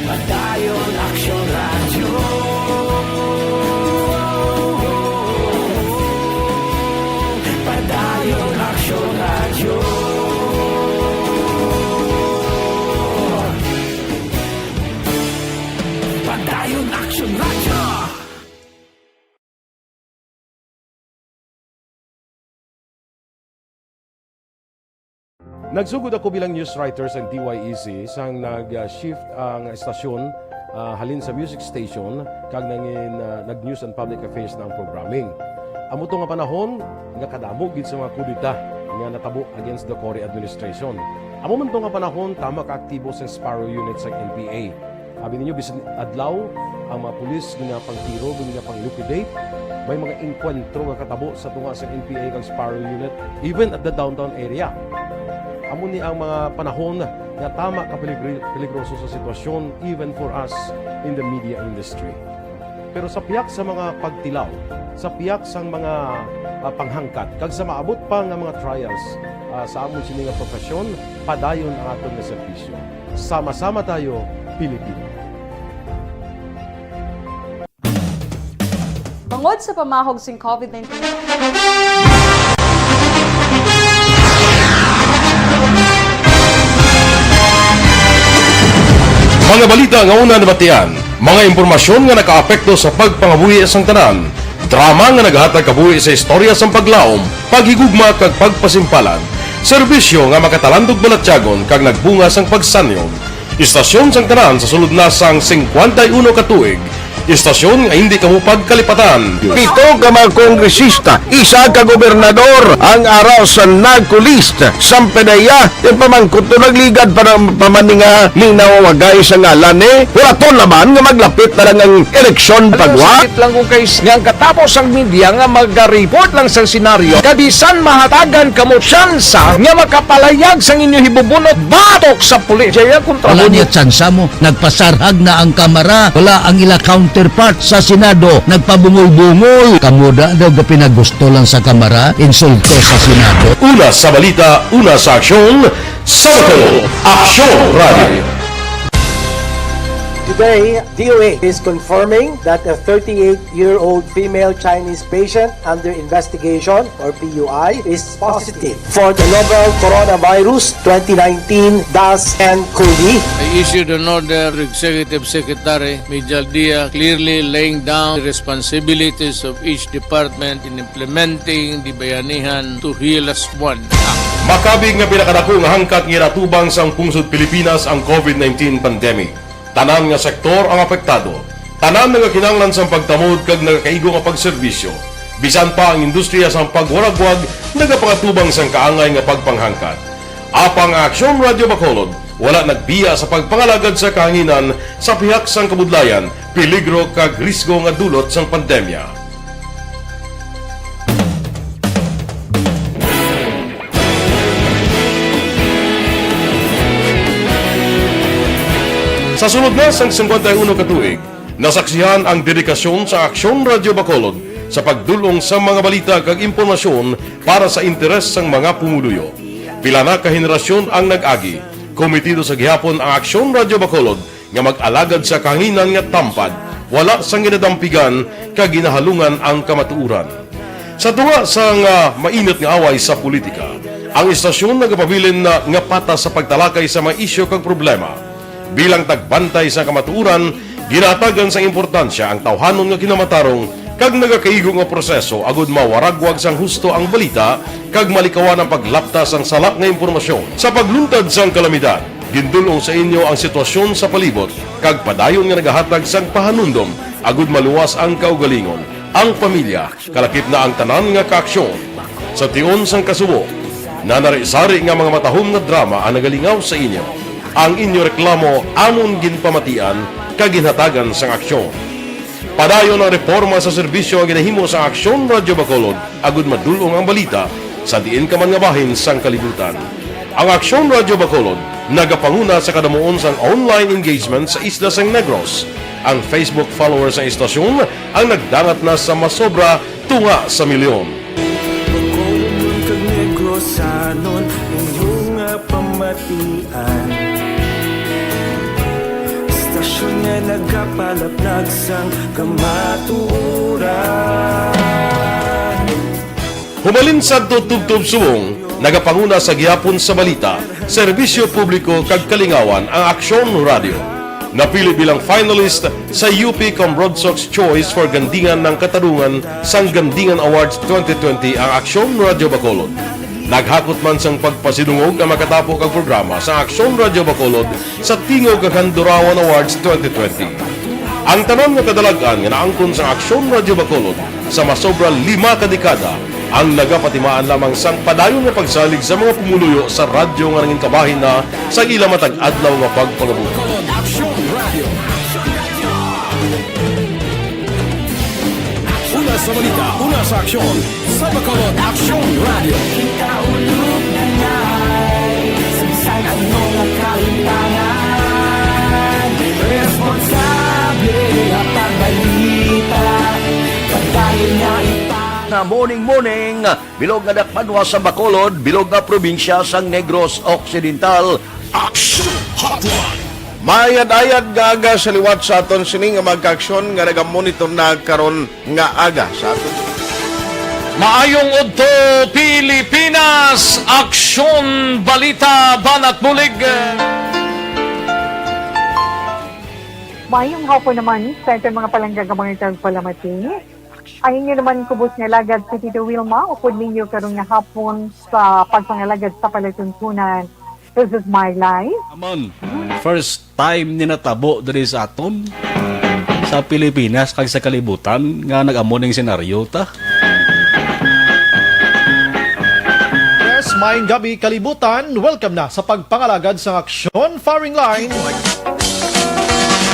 Padayon Aksyon Radio. Padayon Aksyon Radio. Padayon Aksyon Radio. Nagsugod ako bilang news writer sa DYEC sang nag-shift ang estasyon halin sa music station kag nag-news and public affairs na ang programming. Amo to nga panahon nga kadamo gid sa mga kudita nga natabo against the Cory administration. Amo man to nga panahon tama ka aktibo sa Sparrow unit sa NPA. Abi ninyo bisan adlaw ang mga pulis nga pangtiro nga pang-liquidate. May mga enkwentro nga katabo sa tunga sa NPA kag Sparrow unit even at the downtown area. Amo ni ang mga panahon na tama ka peligroso sa sitwasyon even for us in the media industry. Pero sa piyak sa mga pagtilaw, sa piyak sa mga panghangkat, kag sa maabot pa nga mga trials sa amon sini nga profesyon, padayon ang aton nga serbisyo. Sama-sama tayo, Pilipino. Bangod sa pamahog sing COVID-19, mga balita nga una nabatian, mga impormasyon nga nakaapekto sa pagpangabuhi sang tanan, drama nga naghatag kabuhi sa istorya sang paglaom, paghigugma kag pagpasimpalan, serbisyo nga makatalandog balatyagon kag nagbunga sang pagsanyog, istasyon sang tanan sa sulod na sang 51 ka tuig, istasyon nga hindi kamupag kalipatan. 7 ka mga kongresista, 1 ka gobernador ang araw sa nagkulist sa pedaya yung pamangkot to nagligad para pamaninga minaw wagay sa ngalan wala to naman nga maglapit na lang ang eleksyon pagwa. Sakit lang kung kayo nga katapos ang media nga mag-report lang sa senaryo kabisan mahatagan kamo tsansa nga makapalayag sang inyo hibubunot batok sa pulis. Kaya kontra Wala niya tsansa mo, nagpasarhag na ang kamera, wala ang ila counterpart sa Senado, nagpabungol-bungol. Kamuda daw ga pinagusto lang sa kamera, insulto sa Senado. Una sa balita, una sa aksyon, sa Aksyon Radio. Today, DOA is confirming that a 38-year-old female Chinese patient under investigation, or PUI, is positive for the novel coronavirus 2019-10-CoV. I issued an order to Executive Secretary Major Dia clearly laying down the responsibilities of each department in implementing the Bayanihan to Heal as One Act. Makabig nga pinakadako nga hangkat nga natubang sang pungsod Pilipinas ang COVID-19 pandemic. Tanan nga sektor ang apektado. Tanan nga kinahanglan sang pagtamod kag nagakaigo nga pagserbisyo. Bisan pa ang industriya sang pagwaragwag nagapangatubang sang kaangay nga pagpanghangkat. Apang Aksyon Radio Bacolod wala nagbiya sa pagpangalagad sa kahanginan sa pihak sang kabudlayan, peligro kag risgo nga dulot sang pandemya. Sa sunod na sang 51 ka tuig, nasaksihan ang dedikasyon sa Aksyon Radio Bacolod sa pagdulong sa mga balita kag impormasyon para sa interes sang mga pumuluyo. Pila na ka henerasyon ang nag-agi, komitido sa gihapon ang Aksyon Radio Bacolod nga mag-alagad sa kahanginan nga tampad, wala sang ginadampigan kag ginahalungan ang kamatuuran. Sa tunga sang mainit nga away sa politika, ang istasyon nagapabilin na nga patas sa pagtalakay sa mga isyu kag problema. Bilang tagbantay sa kamatuuran, ginatagan sa importansya ang tawhanon nga kinamatarong kag nagakaigo nga proseso agud mawaragwag sang husto ang balita kag malikawan ang paglaptas ang salak nga impormasyon. Sa pagluntad sang kalamidad, gindulong sa inyo ang sitwasyon sa palibot kag padayon nga nagahatag sang pahanundom agud maluwas ang kaugalingon, ang pamilya, kalakip na ang tanan nga kaaksyon. Sa tion sang kasubo, nanari-sari nga mga matahom nga drama ang nagalingaw sa inyo. ang inyo reklamo amon ginpamatian kaginhatagan sang aksyon. Padayon ang reforma sa serbisyo ang ginahimo sa Aksyon Radyo Bacolod agud madulong ang balita sa diin ka man nga bahin sang kalibutan. Ang Aksyon Radyo Bacolod nagapanguna sa kadamuon sang online engagement sa isla sang Negros. Ang Facebook followers sa istasyon ang nagdangat na sa masobra tunga sa milyon. Sanon inyong pamatian Stasyon nga nagapalaplag sang kamaturan Humalin sa tutubtub subong, nagapanguna sa gihapon sa balita, serbisyo publiko kag kalingawan ang Aksyon Radio. Napili bilang finalist sa UP Broadsox Choice for Gandingan ng Katarungan sang Gandingan Awards 2020 ang Aksyon Radio Bacolod. Naghakot man sang pagpasidungog ang makatapok ang programa sa Aksyon Radio Bacolod sa Tingog kag Handurawan Awards 2020. Ang tanon nga kadalagan nga naangkon sa Aksyon Radio Bacolod sa masobra 5 ka dekada ang nagapatimaan lamang sang padayon nga pagsalig sa mga pumuluyo sa radyo nga nangin kabahin na sa ila matag adlaw nga pagpangabuhi. Una sa balita, una sa aksyon, sa Bacolod Aksyon Radio. Kaulog na ngay, sagsag ang mga kalintangan. Responsable ang pagbalita, pagdayon na na morning, bilog nga dakpanwa sa Bacolod, bilog nga probinsya sang Negros Occidental. Aksyon Hotline! Mayad-ayad nga aga sa liwat sa aton sini nga magka-aksyon nga nagamonitor na karon nga aga sa aton. Maayong udto Pilipinas, Aksyon Balita Banat Bulig. Maayong hapon naman sa itong mga palanggagamang itang palamati. Ang inyo naman kubos nga lagad sa Tito Wilma, upod ninyo karong nga hapon sa pagpangalagad sa palatuntunan. This is my life. Amon, first time ni natabo diri sa aton sa Pilipinas kag sa kalibutan nga nag-amo ning senaryo ta. Yes, maayong gabi kalibutan. Welcome na sa pagpangalagad sa Aksyon Firing Line.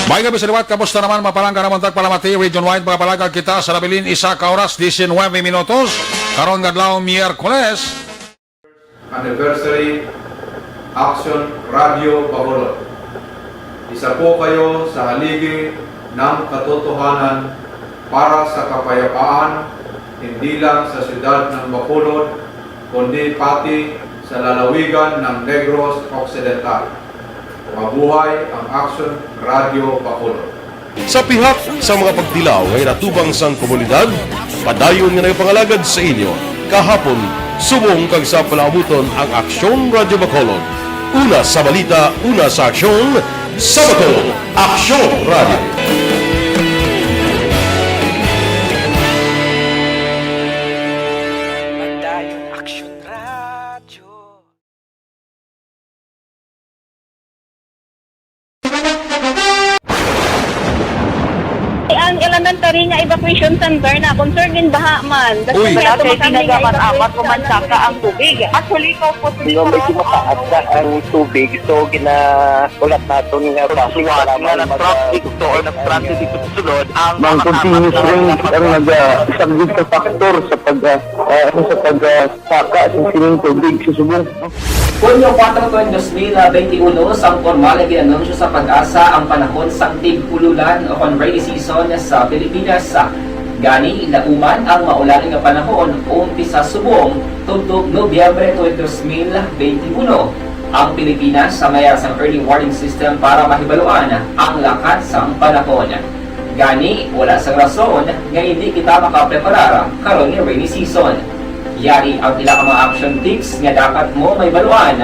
May gabi sa liwat, kamusta naman mapalangga naman tagpalamati, region-wide mga palagag kita sa labilin, 1 oras, 19 minutos, karon gadlaw Miyerkules. Anniversary Aksyon Radio Bacolod. Isa po kayo sa haligi ng katotohanan para sa kapayapaan, hindi lang sa siyudad ng Bacolod, kundi pati sa lalawigan ng Negros Occidental. Mabuhay ang Aksyon Radio Bacolod. Sa pihak sa mga pagdilaw ay natubang sang komunidad, padayon nga nagpangalagad sa inyo, kahapon, subong kag sa palaabuton ang Aksyon Radio Bacolod. Una sa balita, una sa aksyon, sa Bacolod, Aksyon Radio. Ang elementary nga evacuation center na concern din baha man. Uy. Kaya Dati ginagawan apat kumansaka ang tubig. Actually, ko po Medyo mataas na ang tubig, so ginaulat natin nga pasiwala nga nag-traffic to or nag-traffic dito sa sunod ang continuous rain ang nag-isang sa factor sa pagsaka sa sining tubig sa subong. Hunyo 4, 2021, sang formal na ginanunsyo sa Pag-asa ang panahon sang tig-ululan o rainy season sa Pilipinas. Gani, ilauman ang maulaning nga panahon umpisa subong tugtog Nobyembre 2021. Ang Pilipinas sa maya sang early warning system para mahibaluan ang lakas sang panahon. Gani, wala sang rason nga hindi kita makapreparar karon nga rainy season. Yari ang ilang mga action tips nga dapat mo may baluan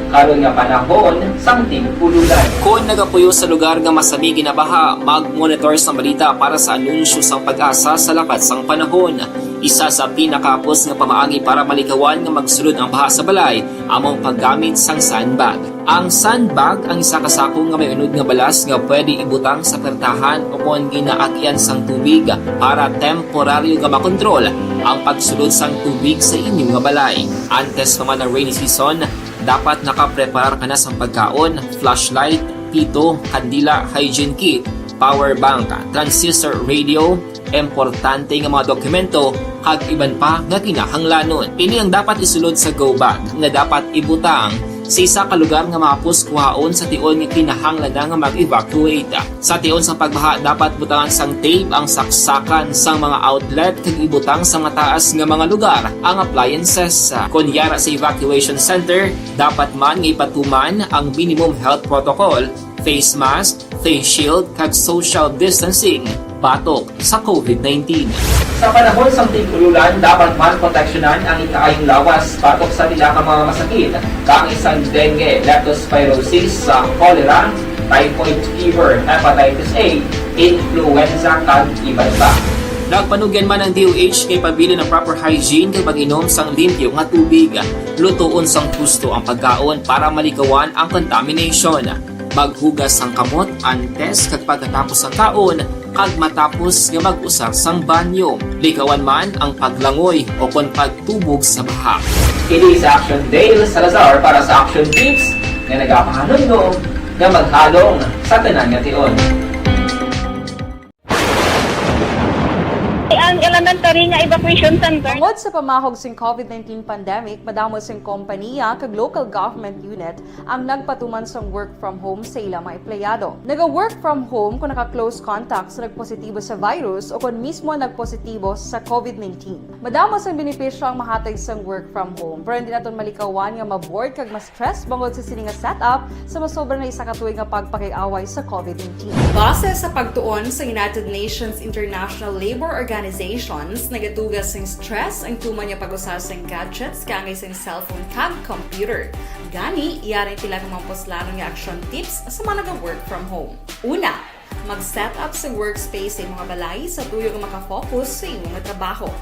karon nga panahon sang tig-ululan. Kung nagapuyo sa lugar nga masabi ginabaha, mag-monitor sa balita para sa anunsyo sang Pag-asa sa lakas sang panahon. Isa sa pinakapos nga pamaagi para malikawan nga magsulod ang baha sa balay among paggamit sang sandbag. Ang sandbag ang isa kasakong nga may unod nga balas nga pwede ibutang sa pertahan o kung ginaagyan sang tubig para temporaryo nga makontrol ang pagsulod sang tubig sa inyong nga balay. Antes naman ng rainy season, dapat nakapreparar ka na sa pagkaon, flashlight, pito, kandila, hygiene kit, power bank, transistor radio, importante nga mga dokumento, kag iban pa nga kinahanglanon. Pili ang dapat isulod sa go bag nga dapat ibutang sa isa ka lugar nga mapus kuhaon sa tion nga kinahanglan nga mag-evacuate. Sa tion sa pagbaha dapat butangan sang tape ang saksakan sang mga outlet kag ibutang sa mga taas nga mga lugar ang appliances. Kunyara sa evacuation center, dapat man nga ipatuman ang minimum health protocol, face mask, face shield kag social distancing batok sa COVID-19. Sa panahon sa tigululan, dapat man proteksyonan ang ikaayong lawas batok sa nila ka mga masakit, kang isang dengue, leptospirosis, cholera, typhoid fever, hepatitis A, influenza, kag iban pa. Nagpanugyan man ang DOH kay pabili ng proper hygiene kay pag-inom sang limpyo nga tubig. Lutuon sang gusto ang pagkaon para malikawan ang contamination. Maghugas ang kamot antes kag pagkatapos ang kaon kag matapos nga mag-usar sang banyo. Likawan man ang paglangoy o kon pagtubog sa baha. Kini sa Aksyon Dale Salazar para sa Action Tips nga nagapahanungnog nga maghalong sa tanan nga tion. Ang elementary nga evacuation center. Tungod sa pamahog sing COVID-19 pandemic, madamo sing kompanya kag local government unit ang nagpatuman sang work from home sa ilang mga empleyado. Naga-work from home kung naka-close contacts na nagpositibo sa virus o kung mismo nagpositibo sa COVID-19. Madamo sang benepisyo ang mahatag sang work from home, pero hindi naton malikawan nga maboard kag ma-stress bangod sa sini nga setup sa masobra na isa ka tuig nga pagpakiaway sa COVID-19. Base sa pagtuon sa United Nations International Labour Organizations, nagatugas ng stress ang tuman niya pag-usar sa gadgets kangay sa cellphone kag computer. Gani, iyarin tila ng mga poslano nga action tips sa mga nag-work from home. Una, mag-set up sa workspace sa mga balay sa tuyo nga makafocus sa imong trabaho.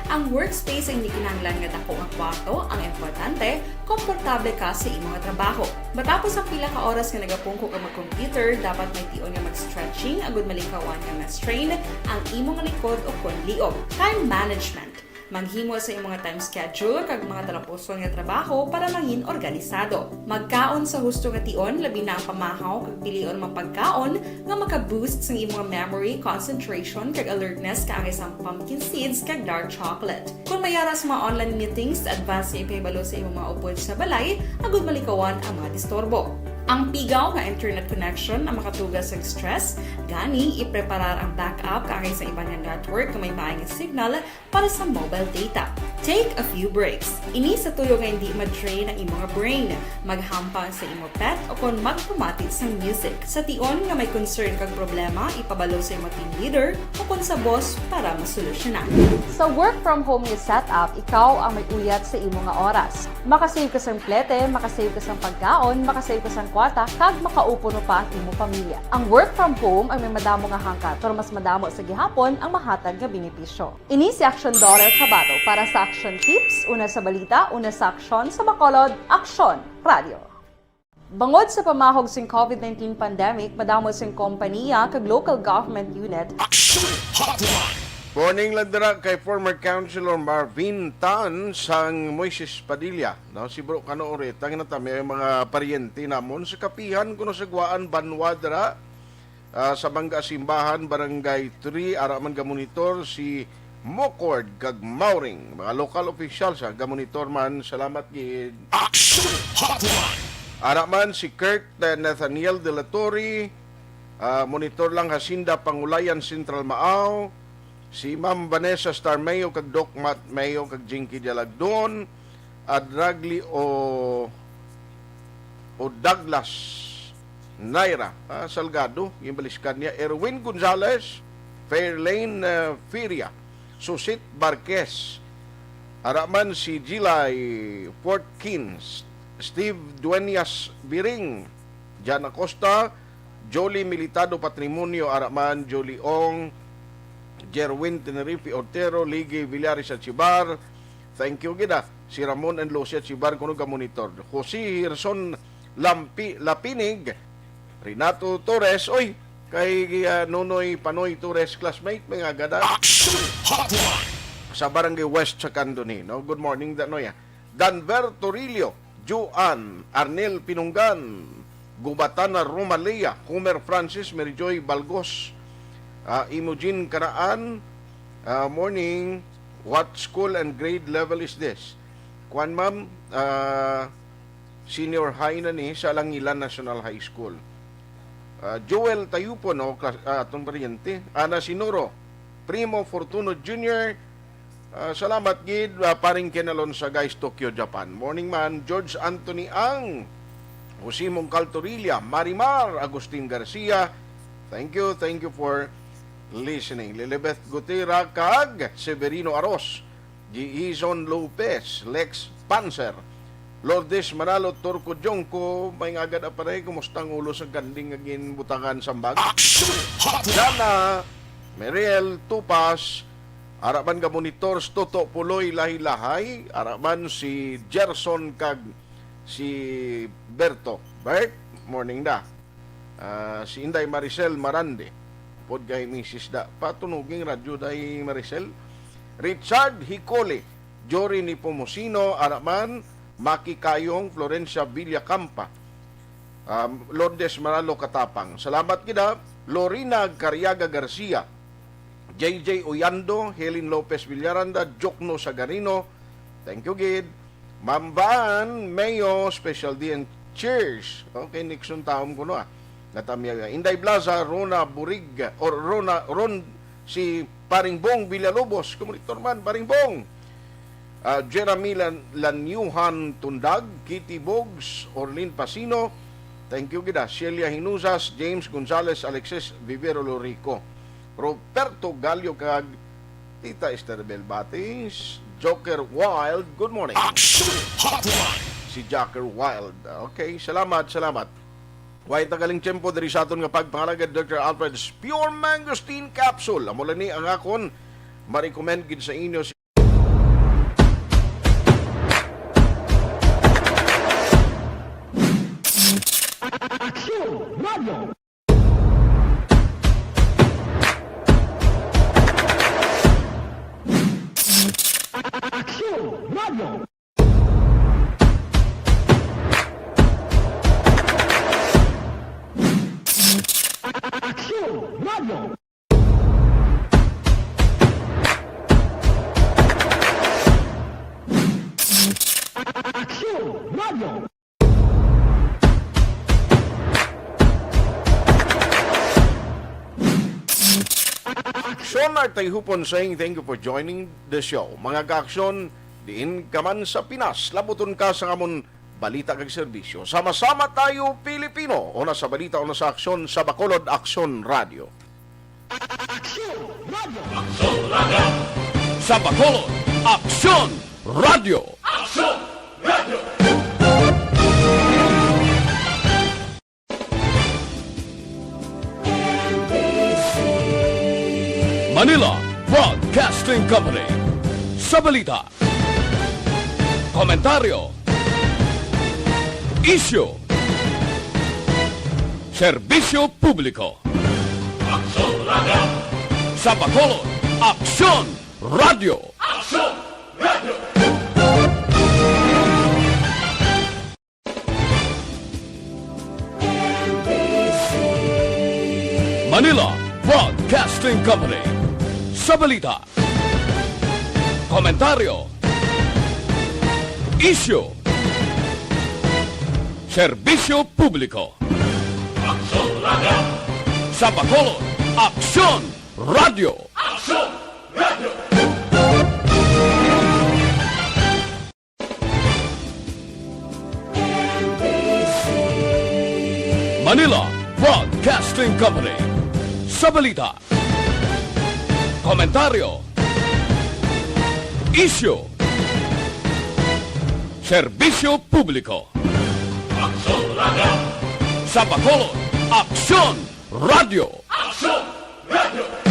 Ang workspace ay hindi kinahanglan nga dako nga kwarto, ang importante, komportable ka sa imong trabaho. Matapos ang pila ka oras nga nagapungko ka mag-computer, dapat may tion nga mag-stretching agud malikawan nga ma-strain ang imong likod o kon liog. Time management. Maghimo sa imong mga time schedule kag mga talapuson nga trabaho para mangin organisado. Magkaon sa husto nga tion, labi na ang pamahaw kag pilion mga pagkaon nga maka-boost sa imong memory, concentration kag alertness kaangay sa pumpkin seeds kag dark chocolate. Kung mayara sa mga online meetings, advance sa ipahibalo sa imong mga upod sa balay, agud malikawan ang mga disturbo. Ang pigaw nga internet connection ang makatugas sa stress, gani ipreparar ang backup kaangay sa ibang nga network na may maayong signal para sa mobile data. Take a few breaks. Ini sa tuyo nga hindi ma-drain ang imong brain, maghampang sa imong pet o kon magpumati sa music. Sa tion nga may concern kag problema, ipabalo sa imong team leader o kon sa boss para masolusyonan. Sa work from home nga setup, ikaw ang may uyat sa imong nga oras. Makasave ka sang plete, makasave ka sang pagkaon, makasave ka sang kwarta, kag makaupo no pa ang imong pamilya. Ang work from home ay may madamo nga hangkat, pero mas madamo sa gihapon ang mahatag nga benepisyo. Ini si Aksyon Dorel Cabato para sa Action Tips, una sa balita, una sa aksyon sa Bacolod, Aksyon Radio. Bangod sa pamahog sing COVID-19 pandemic, madamo sing kompanya kag local government unit. Aksyon Hotline! Morning lang dira kay former Councilor Marvin Tan sang Moises Padilla. No, si Bro Kanooret, ang natami ang mga paryente namon sa kapihan kuno sa Guaan Banwa dira sa Bangga Simbahan, Barangay 3, araman ga monitor si Mocord kag Mauring. Mga local officials ga monitor man, salamat gid. Action Hotline! Araman si Kurt Nathaniel De La Torre, monitor lang Hasinda Pangulayan Central Maaw. Si Ma'am Vanessa Starmayo kag Doc Matt Mayo kag Jinky Dialagdon, Adragli o Douglas Naira Salgado, yung baliskan niya, Erwin Gonzalez, Fairlane Firia, Susit Barquez, araman si Gilay Fortkins, Steve Dueñas Biring, Jan Acosta, Jolie Militado Patrimonio, araman Jolie Ong, Jerwin Tenerife Otero, Ligi Villaris at Chibar. Thank you gida. Si Ramon and Lucia Chibar kuno ga monitor. Jose Hirson Lapinig, Renato Torres, oy, kay Nonoy Panoy Torres classmate mga gada. Action Hotline! Sa Barangay West sa Candoni, no? Good morning Danoya. Danver Torillo, Juan, Arnel Pinunggan, Gubatana Romalea, Homer Francis, Merijoy Balgos, Imogen Karaan, morning, what school and grade level is this? Kwan ma'am, senior high na ni sa Langilan National High School. Joel Tayhopon, atong paryente, Ana Sinoro, Primo Fortuno Jr., salamat gid, paring kinalon sa guys Tokyo, Japan. Morning man, George Anthony Ang, Josimong Caltorilla, Marimar Agustin Garcia, thank you for listening. Lilibeth Gutera kag Severino Aros, Giizon Lopez, Lex Panzer, Lourdes Manalo, Turco Jongko, may agad aparay, kumustang ulo sa ganding agin butangan sambag. Jana, Meriel Tupas, araman ka monitors, Toto Puloy Lahi-Lahay, araman si Gerson kag si Berto. Bert, morning da. Si Inday Maricel Marande, pod kay Mrs. da. Patunuging radyo day Maricel. Richard Hicole, Jory ni Pomosino, araman, Maki Kayong, Florencia Villacampa, Lourdes Manalo Katapang. Salamat kita, Lorina Cariaga Garcia, JJ Oyando, Helen Lopez Villaranda, Jokno Sagarino, thank you gid. Mambaan, Mayo, Special D and cheers. Okay, Nixon taom ko no Natamyaga. Inday Blaza, Rona Burig, or Ron, si Paring Bong Villalobos, Komunitor man, Paring Bong. Jeremy Lanyuhan Tundag, Kitty Bogs, Orlin Pasino, thank you gida. Celia Hinuzas, James Gonzalez, Alexis Vivero Lorico, Roberto Gallo kag Tita Esther Belbatis, Joker Wild, good morning. Action Hotline. Si Joker Wild. Okay, salamat. Way tagaling tiyempo diri sa aton nga pagpangalagad Dr. Alfred's Pure Mangosteen Capsule. Amo ni ang akon ma-recommend gid sa inyo si Aksyon Radio. Aksyon Radio. Aksyon Radio. Aksyon Radio. Aksyon at Tayhopon saying thank you for joining the show. Mga ka-aksyon, diin ka man sa Pinas, labuton ka sa amon balita kag serbisyo. Sama-sama tayo Pilipino. O na sa balita o na sa aksyon sa Bacolod Aksyon Radio. Aksyon Radio. Aksyon Radio. Sa Bacolod, Aksyon Radio. Aksyon Radio. Manila Broadcasting Company. Sa balita, komentaryo, isyu, serbisyo publiko. Aksyon Radio. Sa Bacolod, Aksyon Radio. Aksyon Radio. Manila Broadcasting Company. Sa balita, komentaryo, isyu, serbisyo publiko. Aksyon Radio. Sa Bacolod, Aksyon Radio. Aksyon Radio. Manila Broadcasting Company. Sa balita, komentaryo, isyu, serbisyo publiko. Aksyon Radio. Sa Bacolod, Aksyon Radio. Aksyon Radio.